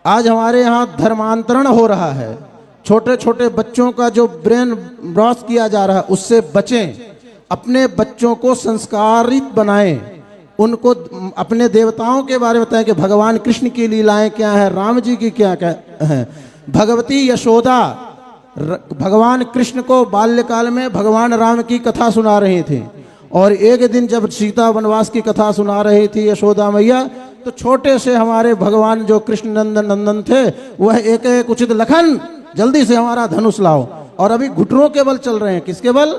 आज हमारे यहाँ धर्मांतरण हो रहा है, छोटे छोटे बच्चों का जो ब्रेन वॉश किया जा रहा है उससे बचें। अपने बच्चों को संस्कारित बनाएं, उनको अपने देवताओं के बारे में बताएं कि भगवान कृष्ण की लीलाएं क्या है, राम जी की क्या क्या है। भगवती यशोदा भगवान कृष्ण को बाल्यकाल में भगवान राम की कथा सुना रही थी, और एक दिन जब सीता वनवास की कथा सुना रही थी यशोदा मैया, तो छोटे से हमारे भगवान जो कृष्ण नंदन थे वह एक एक उचित लखन जल्दी से हमारा धनुष लाओ, और अभी घुटनों के बल चल रहे हैं। किसके बल?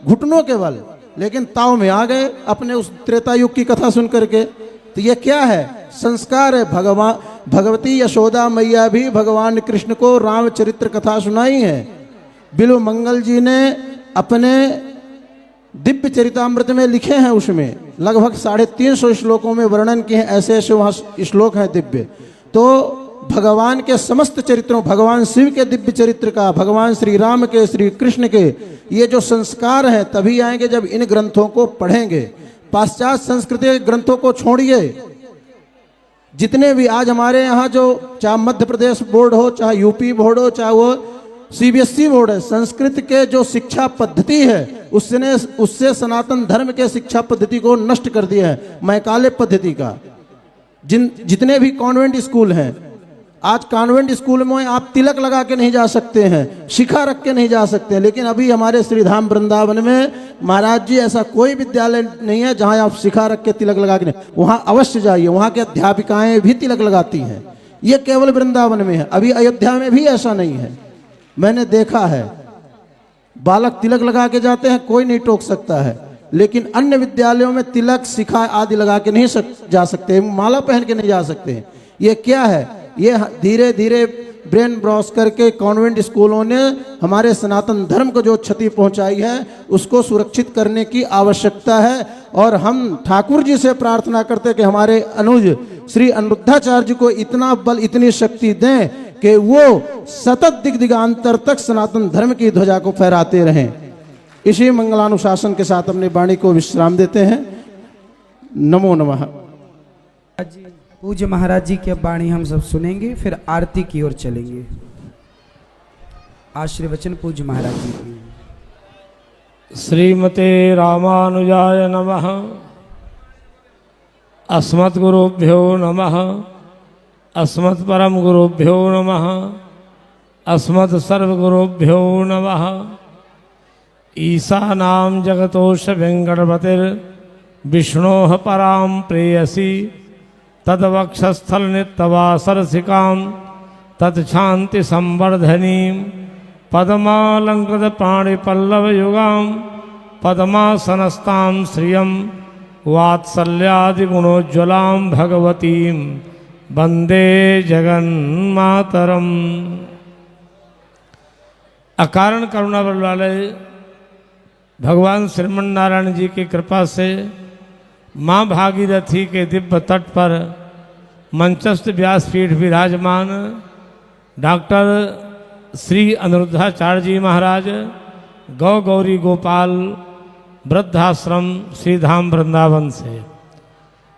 घुटनों के बल। लेकिन ताव में आ गए अपने उस त्रेता युग की कथा सुन करके। तो ये क्या है? संस्कार है। भगवती यशोदा मैया भी भगवान कृष्ण को रामचरित्र कथा सुनाई है। बिलो मंगल जी ने अपने दिव्य चरितामृत में लिखे हैं, उसमें लगभग 350 श्लोकों में वर्णन किए हैं। ऐसे ऐसे वहाँ श्लोक हैं दिव्य। तो भगवान के समस्त चरित्रों, भगवान शिव के दिव्य चरित्र का, भगवान श्री राम के, श्री कृष्ण के, ये जो संस्कार हैं तभी आएंगे जब इन ग्रंथों को पढ़ेंगे। पाश्चात्य संस्कृति के ग्रंथों को छोड़िए। जितने भी आज हमारे यहाँ जो, चाहे मध्य प्रदेश बोर्ड हो, चाहे यूपी बोर्ड हो, चाहे वो सीबीएसई बोर्ड है, संस्कृत के जो शिक्षा पद्धति है उससे सनातन धर्म के शिक्षा पद्धति को नष्ट कर दिया है। मैकाले पद्धति का जितने भी कॉन्वेंट स्कूल हैं, आज कॉन्वेंट स्कूल में आप तिलक लगा के नहीं जा सकते हैं, शिखा रख के नहीं जा सकते हैं, लेकिन अभी हमारे श्रीधाम वृंदावन में महाराज जी ऐसा कोई विद्यालय नहीं है जहां आप शिखा रख के तिलक लगा के नहीं, वहां अवश्य जाइए, वहां की अध्यापिकाएं भी तिलक लगाती हैं। ये केवल वृंदावन में है, अभी अयोध्या में भी ऐसा नहीं है, मैंने देखा है। बालक तिलक लगा के जाते हैं, कोई नहीं टोक सकता है, लेकिन अन्य विद्यालयों में तिलक शिखा आदि लगा के नहीं जा सकते, माला पहन के नहीं जा सकते। ये क्या है? ये धीरे धीरे ब्रेन ब्रॉश करके कॉन्वेंट स्कूलों ने हमारे सनातन धर्म को जो क्षति पहुंचाई है उसको सुरक्षित करने की आवश्यकता है। और हम ठाकुर जी से प्रार्थना करते कि हमारे अनुज श्री अनिरुद्धाचार्य जी को इतना बल, इतनी शक्ति दें कि वो सतत दिग्दिगांतर तक सनातन धर्म की ध्वजा को फहराते रहें। इसी मंगलानुशासन के साथ अपनी वाणी को विश्राम देते हैं। नमो नमः। पूज्य महाराज जी की अब वाणी हम सब सुनेंगे, फिर आरती की ओर चलेंगे। आशीर्वचन पूज्य महाराज जी की। श्रीमते रामानुजाय नमः। अस्मद्गुरुभ्यो नमः। अस्मत्परम गुरुभ्यो नमः। अस्मत्सर्वगुरुभ्यो नमः। ईशानां जगतोष वेंकटपतिर विष्णोः परां प्रेयसी तद्वक्षस्थल नित्यवासरसिकां तत्शांति संवर्धनीं पद्मालंकृत पाणिपल्लवयुगां पद्मासनस्तां श्रियं वात्सल्यादिगुणोज्ज्वलां भगवतीं वंदे जगन्मातरम्। अकारण करुणा बल वाले भगवान श्रीमन नारायण जी की कृपा से माँ भागीरथी के दिव्य तट पर मंचस्थ व्यासपीठ विराजमान डॉक्टर श्री अनिरुद्धाचार्य जी महाराज गौ गौरी गोपाल वृद्धाश्रम श्रीधाम वृंदावन से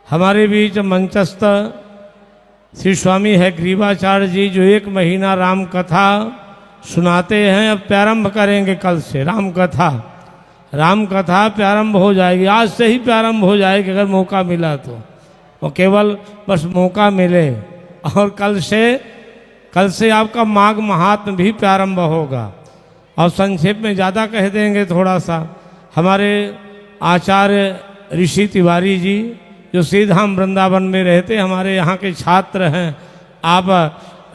हमारे बीच मंचस्थ श्री स्वामी है ग्रीवाचार्य जी, जो 1 महीना राम कथा सुनाते हैं। अब प्रारंभ करेंगे कल से राम कथा प्रारंभ हो जाएगी, आज से ही प्रारंभ हो जाएगी अगर मौका मिला तो, वो केवल बस मौका मिले। और कल से आपका माघ महात्म भी प्रारंभ होगा। और संक्षेप में ज़्यादा कह देंगे थोड़ा सा, हमारे आचार्य ऋषि तिवारी जी जो श्रीधाम वृंदावन में रहते हमारे यहाँ के छात्र हैं। आप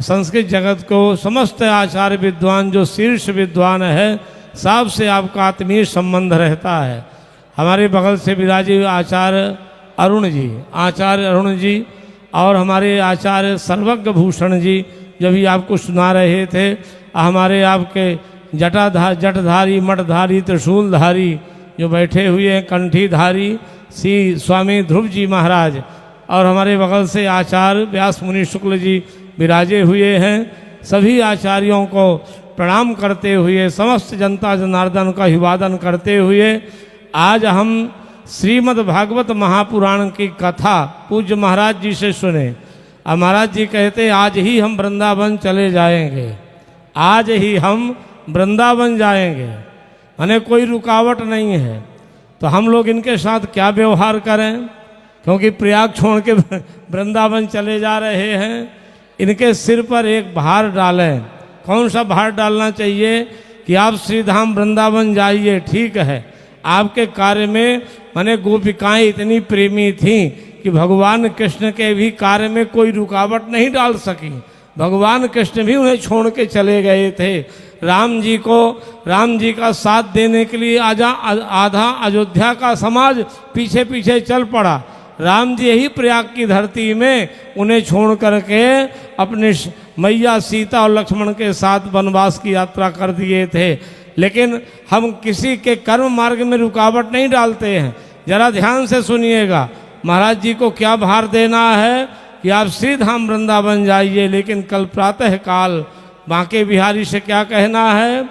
संस्कृत जगत को समस्त आचार्य विद्वान जो शीर्ष विद्वान है साहब से आपका आत्मीय संबंध रहता है। हमारे बगल से विराजे आचार्य अरुण जी और हमारे आचार्य सर्वज्ञ भूषण जी जो भी आपको सुना रहे थे, हमारे आपके जटधारी मठधारी त्रिशूलधारी जो बैठे हुए हैं कंठीधारी श्री स्वामी ध्रुव जी महाराज, और हमारे बगल से आचार्य व्यास मुनि शुक्ल जी विराजे हुए हैं। सभी आचार्यों को प्रणाम करते हुए, समस्त जनता जनार्दन का अभिवादन करते हुए आज हम श्रीमद् भागवत महापुराण की कथा पूज्य महाराज जी से सुने। अब महाराज जी कहते आज ही हम वृंदावन चले जाएंगे, आज ही हम वृंदावन जाएंगे, माने कोई रुकावट नहीं है। तो हम लोग इनके साथ क्या व्यवहार करें, क्योंकि प्रयाग छोड़ के वृंदावन चले जा रहे हैं। इनके सिर पर एक भार डालें। कौन सा भार डालना चाहिए कि आप श्रीधाम वृंदावन जाइए, ठीक है, आपके कार्य में माने गोपिकाएं इतनी प्रेमी थीं कि भगवान कृष्ण के भी कार्य में कोई रुकावट नहीं डाल सकी। भगवान कृष्ण भी उन्हें छोड़ के चले गए थे। राम जी का साथ देने के लिए आधा अयोध्या का समाज पीछे पीछे चल पड़ा। राम जी यही प्रयाग की धरती में उन्हें छोड़ करके अपने मैया सीता और लक्ष्मण के साथ वनवास की यात्रा कर दिए थे। लेकिन हम किसी के कर्म मार्ग में रुकावट नहीं डालते हैं। जरा ध्यान से सुनिएगा, महाराज जी को क्या भार देना है कि आप श्रीधाम वृंदावन जाइए, लेकिन कल प्रातः काल बांके बिहारी से क्या कहना है।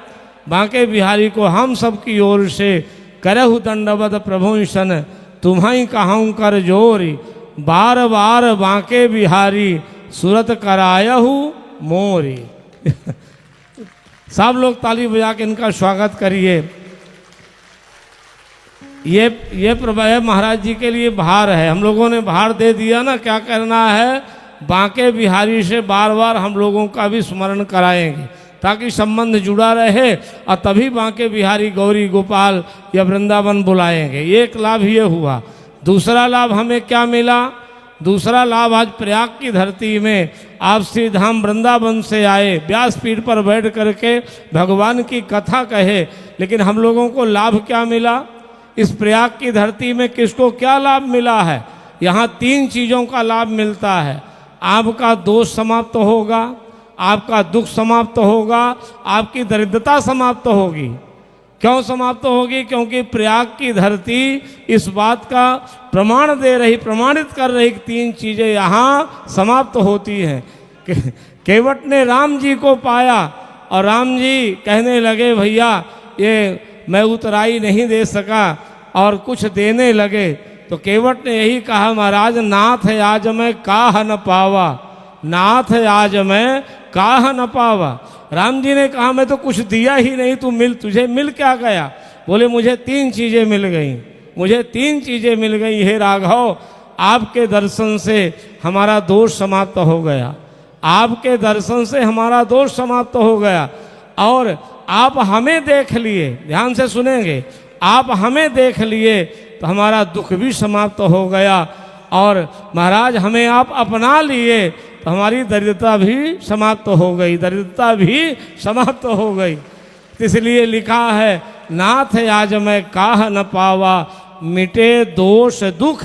बांके बिहारी को हम सब की ओर से करहु दंडवत प्रभु ईशन तुम्हारी कहूँ कर जोरी, बार बार बांके बिहारी सूरत करायहु मोरी। सब लोग ताली बजा के इनका स्वागत करिए। ये प्रभु महाराज जी के लिए भार है, हम लोगों ने भार दे दिया ना। क्या करना है, बांके बिहारी से बार बार हम लोगों का भी स्मरण कराएंगे ताकि संबंध जुड़ा रहे, और तभी बांके बिहारी गौरी गोपाल या वृंदावन बुलाएंगे। एक लाभ ये हुआ। दूसरा लाभ हमें क्या मिला? दूसरा लाभ, आज प्रयाग की धरती में आप श्री धाम वृंदावन से आए, व्यासपीठ पर बैठ करके भगवान की कथा कहे, लेकिन हम लोगों को लाभ क्या मिला? इस प्रयाग की धरती में किसको क्या लाभ मिला है? यहाँ 3 चीज़ों का लाभ मिलता है। आपका दोष समाप्त होगा, आपका दुख समाप्त होगा, आपकी दरिद्रता समाप्त होगी। क्यों समाप्त होगी? क्योंकि प्रयाग की धरती इस बात का प्रमाण दे रही, प्रमाणित कर रही कि 3 चीज़ें यहाँ समाप्त होती हैं। केवट ने राम जी को पाया और राम जी कहने लगे भैया ये मैं उतराई नहीं दे सका, और कुछ देने लगे तो केवट ने यही कहा, महाराज नाथ आज मैं काह न पावा, नाथ आज मैं काह न पावा। राम जी ने कहा मैं तो कुछ दिया ही नहीं, तुझे मिल क्या गया? बोले मुझे 3 चीज़ें मिल गई, मुझे 3 चीज़ें मिल गई। हे राघव, आपके दर्शन से हमारा दोष समाप्त हो गया, आपके दर्शन से हमारा दोष समाप्त हो गया, और आप हमें देख लिए, ध्यान से सुनेंगे, आप हमें देख लिए तो हमारा दुख भी समाप्त हो गया, और महाराज हमें आप अपना लिए तो हमारी दरिद्रता भी समाप्त हो गई, दरिद्रता भी समाप्त हो गई। इसलिए लिखा है, नाथ आज मैं काह न पावा, मिटे दोष दुख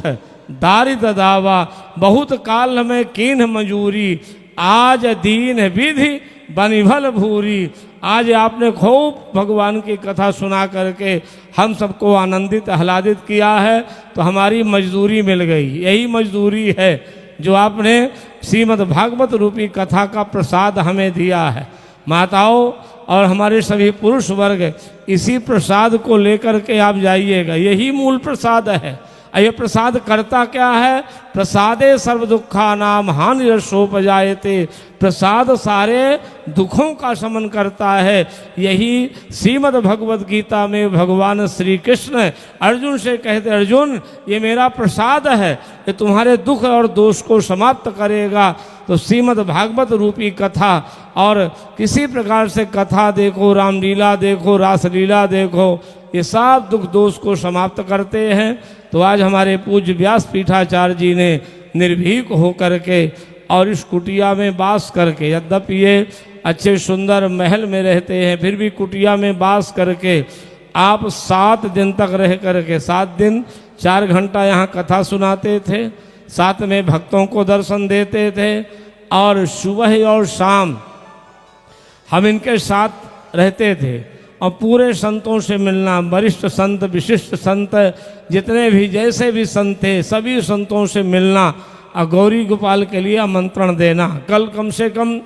दारिद्र दावा, बहुत काल में कीन्ह मजूरी, आज दीन विधि बनिभल भूरी। आज आपने खूब भगवान की कथा सुना करके हम सबको आनंदित आह्लादित किया है, तो हमारी मजदूरी मिल गई। यही मजदूरी है जो आपने श्रीमद् भागवत रूपी कथा का प्रसाद हमें दिया है। माताओं और हमारे सभी पुरुष वर्ग, इसी प्रसाद को लेकर के आप जाइएगा, यही मूल प्रसाद है। ये प्रसाद करता क्या है? प्रसादे सर्व दुखा नाम हानि रसोपजायते, प्रसाद सारे दुखों का शमन करता है। यही श्रीमद् भगवद गीता में भगवान श्री कृष्ण अर्जुन से कहते, अर्जुन ये मेरा प्रसाद है, ये तुम्हारे दुख और दोष को समाप्त करेगा। तो श्रीमद् भागवत रूपी कथा, और किसी प्रकार से कथा देखो, रामलीला देखो, रासलीला देखो, ये सब दुख दोष को समाप्त करते हैं। तो आज हमारे पूज्य व्यास पीठाचार्य जी ने निर्भीक होकर के और इस कुटिया में वास करके, यद्यपि ये अच्छे सुंदर महल में रहते हैं, फिर भी कुटिया में वास करके आप 7 दिन तक रह करके, 7 दिन 4 घंटा यहाँ कथा सुनाते थे, साथ में भक्तों को दर्शन देते थे, और सुबह और शाम हम इनके साथ रहते थे, और पूरे संतों से मिलना, वरिष्ठ संत, विशिष्ट संत, जितने भी जैसे भी संत थे, सभी संतों से मिलना, और गौरी गोपाल के लिए आमंत्रण देना। कल कम से कम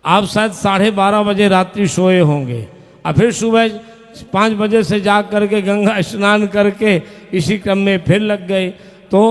आप शायद 12:30 बजे रात्रि सोए होंगे, और फिर सुबह 5 बजे से जाग करके गंगा स्नान करके इसी क्रम में फिर लग गए। तो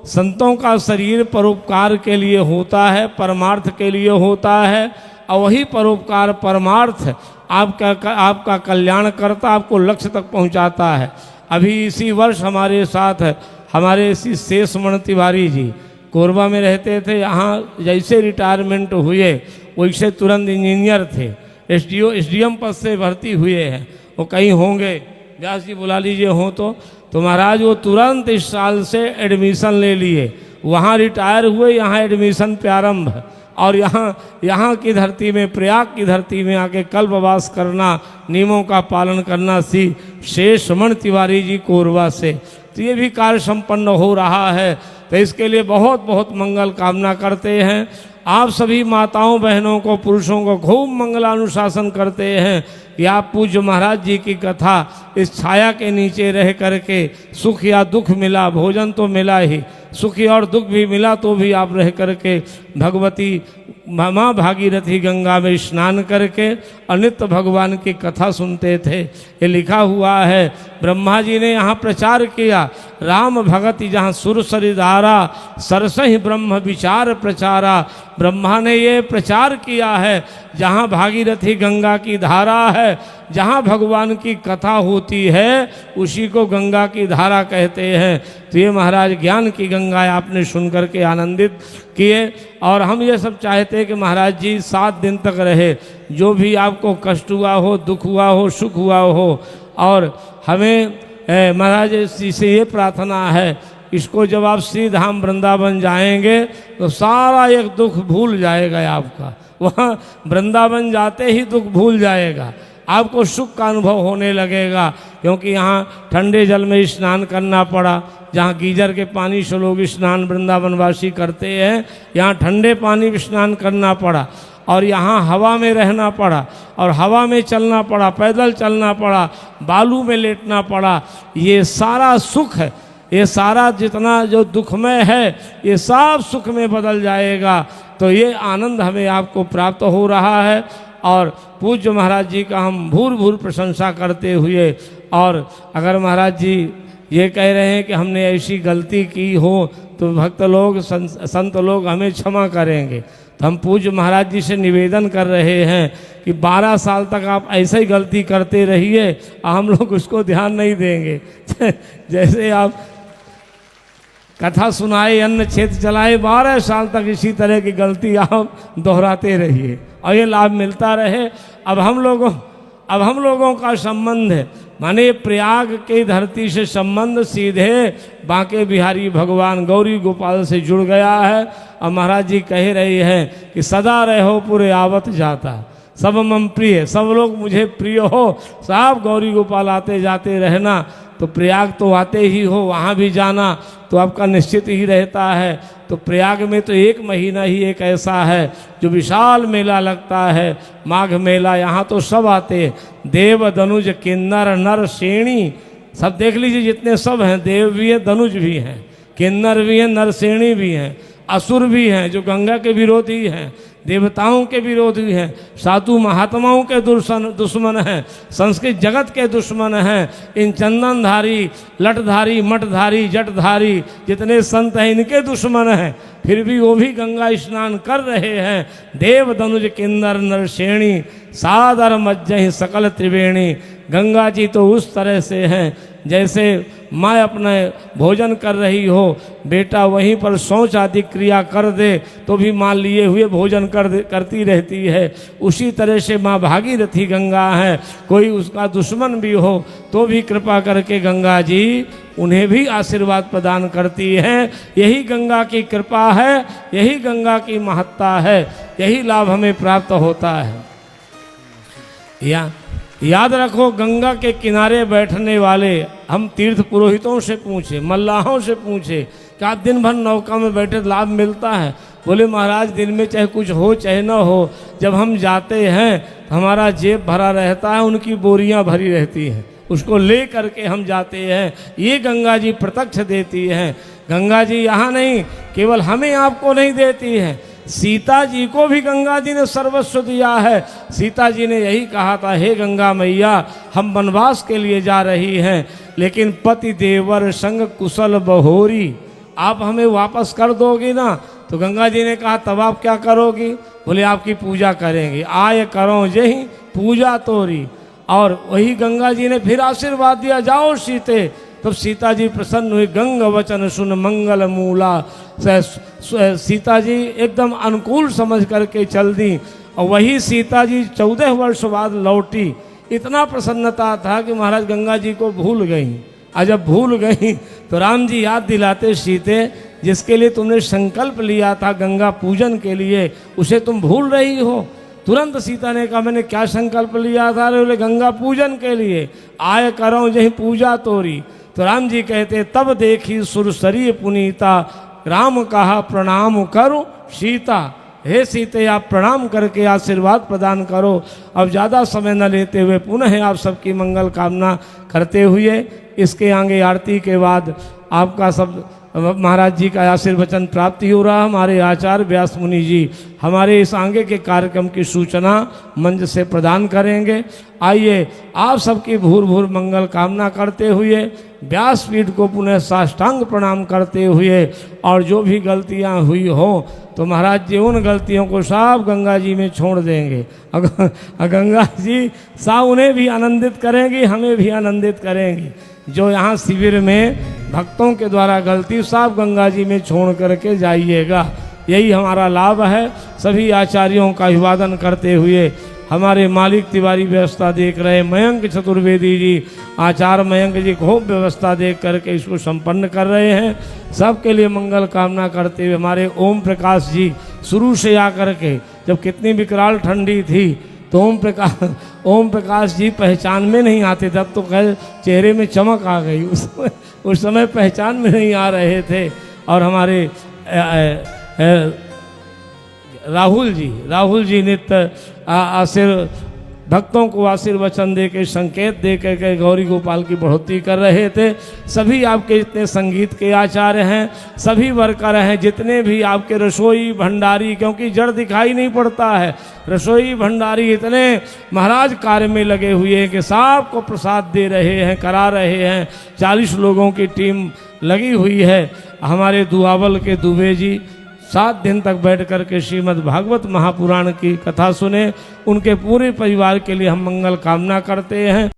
संतों का शरीर परोपकार के लिए होता है, परमार्थ के लिए होता है, और वही परोपकार परमार्थ आपका कल्याण करता, आपको लक्ष्य तक पहुंचाता है। अभी इसी वर्ष हमारे साथ हमारे इसी शेषमण तिवारी जी कोरबा में रहते थे, यहाँ जैसे रिटायरमेंट हुए वैसे तुरंत इंजीनियर थे, एसडीएम पद से भर्ती हुए हैं, वो कहीं होंगे, व्यास जी बुला लीजिए हो तो महाराज वो तुरंत इस साल से एडमिशन ले लिए, वहाँ रिटायर हुए, यहाँ एडमिशन प्रारंभ, और यहाँ की धरती में, प्रयाग की धरती में आके कल्पवास करना, नियमों का पालन करना, शेषमण तिवारी जी कोरबा से। तो ये भी कार्य संपन्न हो रहा है, तो इसके लिए बहुत बहुत मंगल कामना करते हैं। आप सभी माताओं बहनों को, पुरुषों को खूब मंगलानुशासन करते हैं कि आप पूज्य महाराज जी की कथा इस छाया के नीचे रह करके, सुख या दुख मिला, भोजन तो मिला ही, सुख और दुख भी मिला तो भी आप रह करके भगवती माँ भागीरथी गंगा में स्नान करके अनित्य भगवान की कथा सुनते थे। ये लिखा हुआ है, ब्रह्मा जी ने यहाँ प्रचार किया, राम भगति जहाँ सुर सरिधारा, सरसहि ब्रह्म विचार प्रचारा, ब्रह्मा ने ये प्रचार किया है, जहाँ भागीरथी गंगा की धारा है, जहाँ भगवान की कथा होती है, उसी को गंगा की धारा कहते हैं। तो ये महाराज ज्ञान की गंगा आपने सुन करके आनंदित किए। और हम ये सब चाहते हैं कि महाराज जी 7 दिन तक रहे, जो भी आपको कष्ट हुआ हो, दुख हुआ हो, सुख हुआ हो। और हमें महाराज जी से ये प्रार्थना है, इसको जब आप श्री धाम वृंदावन जाएंगे तो सारा एक दुख भूल जाएगा आपका। वहाँ वृंदावन जाते ही दुख भूल जाएगा, आपको सुख का अनुभव होने लगेगा। क्योंकि यहाँ ठंडे जल में स्नान करना पड़ा, जहाँ गीजर के पानी से लोग स्नान वृंदावनवासी करते हैं, यहाँ ठंडे पानी में स्नान करना पड़ा। और यहाँ हवा में रहना पड़ा, और हवा में चलना पड़ा, पैदल चलना पड़ा, बालू में लेटना पड़ा। ये सारा सुख है, ये सारा जितना जो दुखमय है, ये सब सुख में बदल जाएगा। तो ये आनंद हमें आपको प्राप्त हो रहा है। और पूज्य महाराज जी का हम भूर भूर प्रशंसा करते हुए, और अगर महाराज जी ये कह रहे हैं कि हमने ऐसी गलती की हो तो भक्त लोग संत लोग हमें क्षमा करेंगे। तो हम पूज्य महाराज जी से निवेदन कर रहे हैं कि 12 साल तक आप ऐसे ही गलती करते रहिए, हम लोग उसको ध्यान नहीं देंगे। जैसे आप कथा सुनाए, अन्न क्षेत्र चलाए, 12 साल तक इसी तरह की गलती आप दोहराते रहिए और ये लाभ मिलता रहे। अब हम लोगों का संबंध है, माने प्रयाग के धरती से संबंध सीधे बांके बिहारी भगवान गौरी गोपाल से जुड़ गया है। और महाराज जी कह रहे हैं कि सदा रहो पूरे आवत जाता, सब मम प्रिय, सब लोग मुझे प्रिय हो, साहब गौरी गोपाल आते जाते रहना। तो प्रयाग तो आते ही हो, वहाँ भी जाना तो आपका निश्चित ही रहता है। तो प्रयाग में तो 1 महीना ही एक ऐसा है जो विशाल मेला लगता है, माघ मेला। यहाँ तो सब आते हैं, देव दनुज किन्नर नर श्रेणी, सब देख लीजिए जितने सब हैं, देव भी हैं, दनुज भी हैं, किन्नर भी हैं, नरसेणी भी हैं, असुर भी हैं जो गंगा के विरोधी हैं, देवताओं के विरोधी हैं, साधु महात्माओं के दुश्मन हैं, संस्कृत जगत के दुश्मन हैं। इन चंदनधारी, लटधारी, मठधारी, जटधारी जितने संत हैं इनके दुश्मन हैं, फिर भी वो भी गंगा स्नान कर रहे हैं। देव दनुज किन्नर नरसेणी, सादर मज्जहि सकल त्रिवेणी। गंगा जी तो उस तरह से हैं जैसे माँ अपने भोजन कर रही हो, बेटा वहीं पर शौच आदि क्रिया कर दे तो भी माँ लिए हुए भोजन करती रहती है। उसी तरह से माँ भागीरथी गंगा है, कोई उसका दुश्मन भी हो तो भी कृपा करके गंगा जी उन्हें भी आशीर्वाद प्रदान करती हैं। यही गंगा की कृपा है, यही गंगा की महत्ता है, यही लाभ हमें प्राप्त होता है। याद रखो, गंगा के किनारे बैठने वाले हम तीर्थ पुरोहितों से पूछे, मल्लाहों से पूछे कि आप दिन भर नौका में बैठे लाभ मिलता है? बोले महाराज दिन में चाहे कुछ हो चाहे न हो, जब हम जाते हैं तो हमारा जेब भरा रहता है, उनकी बोरियां भरी रहती हैं, उसको ले करके हम जाते हैं। ये गंगा जी प्रत्यक्ष देती हैं। गंगा जी यहाँ नहीं, केवल हमें आपको नहीं देती है, सीता जी को भी गंगा जी ने सर्वस्व दिया है। सीता जी ने यही कहा था, हे गंगा मैया हम वनवास के लिए जा रही हैं, लेकिन पति देवर संग कुशल बहोरी, आप हमें वापस कर दोगी ना? तो गंगा जी ने कहा तब आप क्या करोगी? बोले आपकी पूजा करेंगे, आय करो जही पूजा तोरी। और वही गंगा जी ने फिर आशीर्वाद दिया, जाओ सीते। तब सीता जी प्रसन्न हुई, गंग वचन सुन मंगल मूला। सीता जी एकदम अनुकूल समझ करके चल दी। और वही सीता जी 14 वर्ष बाद लौटी। इतना प्रसन्नता था कि महाराज गंगा जी को भूल गई। और जब भूल गई तो राम जी याद दिलाते, सीते जिसके लिए तुमने संकल्प लिया था गंगा पूजन के लिए, उसे तुम भूल रही हो। तुरंत सीता ने कहा मैंने क्या संकल्प लिया था? बोले गंगा पूजन के लिए, आय करो जही पूजा तोरी। तो राम जी कहते, तब देखी सुरसरी पुनीता, राम कहा प्रणाम करो सीता। हे सीते आप प्रणाम करके आशीर्वाद प्रदान करो। अब ज़्यादा समय न लेते हुए पुनः आप सबकी मंगल कामना करते हुए इसके आगे आरती के बाद आपका सब महाराज जी का आशीर्वचन प्राप्ति हो रहा। हमारे आचार्य व्यास मुनि जी हमारे इस आगे के कार्यक्रम की सूचना मंच से प्रदान करेंगे। आइए आप सबकी भूर भूर मंगल कामना करते हुए व्यासपीठ को पुनः साष्टांग प्रणाम करते हुए, और जो भी गलतियां हुई हो तो महाराज जी उन गलतियों को सब गंगा जी में छोड़ देंगे। गंगा जी साहब उन्हें भी आनंदित करेंगी, हमें भी आनंदित करेंगी। जो यहाँ शिविर में भक्तों के द्वारा गलती साफ गंगा जी में छोड़ करके जाइएगा, यही हमारा लाभ है। सभी आचार्यों का अभिवादन करते हुए हमारे मालिक तिवारी व्यवस्था देख रहे मयंक चतुर्वेदी जी, आचार्य मयंक जी खूब व्यवस्था देख करके इसको संपन्न कर रहे हैं। सबके लिए मंगल कामना करते हुए हमारे ओम प्रकाश जी शुरू से आकर के, जब कितनी विकराल ठंडी थी तो ओम प्रकाश जी पहचान में नहीं आते, तब तो कह चेहरे में चमक आ गई। उस समय पहचान में नहीं आ रहे थे। और हमारे राहुल जी नित्य भक्तों को आशीर्वचन दे के संकेत दे के गौरी गोपाल की बढ़ोतरी कर रहे थे। सभी आपके जितने संगीत के आचार्य हैं, सभी वर्कर हैं, जितने भी आपके रसोई भंडारी, क्योंकि जड़ दिखाई नहीं पड़ता है, रसोई भंडारी इतने महाराज कार्य में लगे हुए हैं कि सबको प्रसाद दे रहे हैं, करा रहे हैं। 40 लोगों की टीम लगी हुई है। हमारे दुआवल के दुबे जी 7 दिन तक बैठ कर के श्रीमद् भागवत महापुराण की कथा सुने। उनके पूरे परिवार के लिए हम मंगल कामना करते हैं।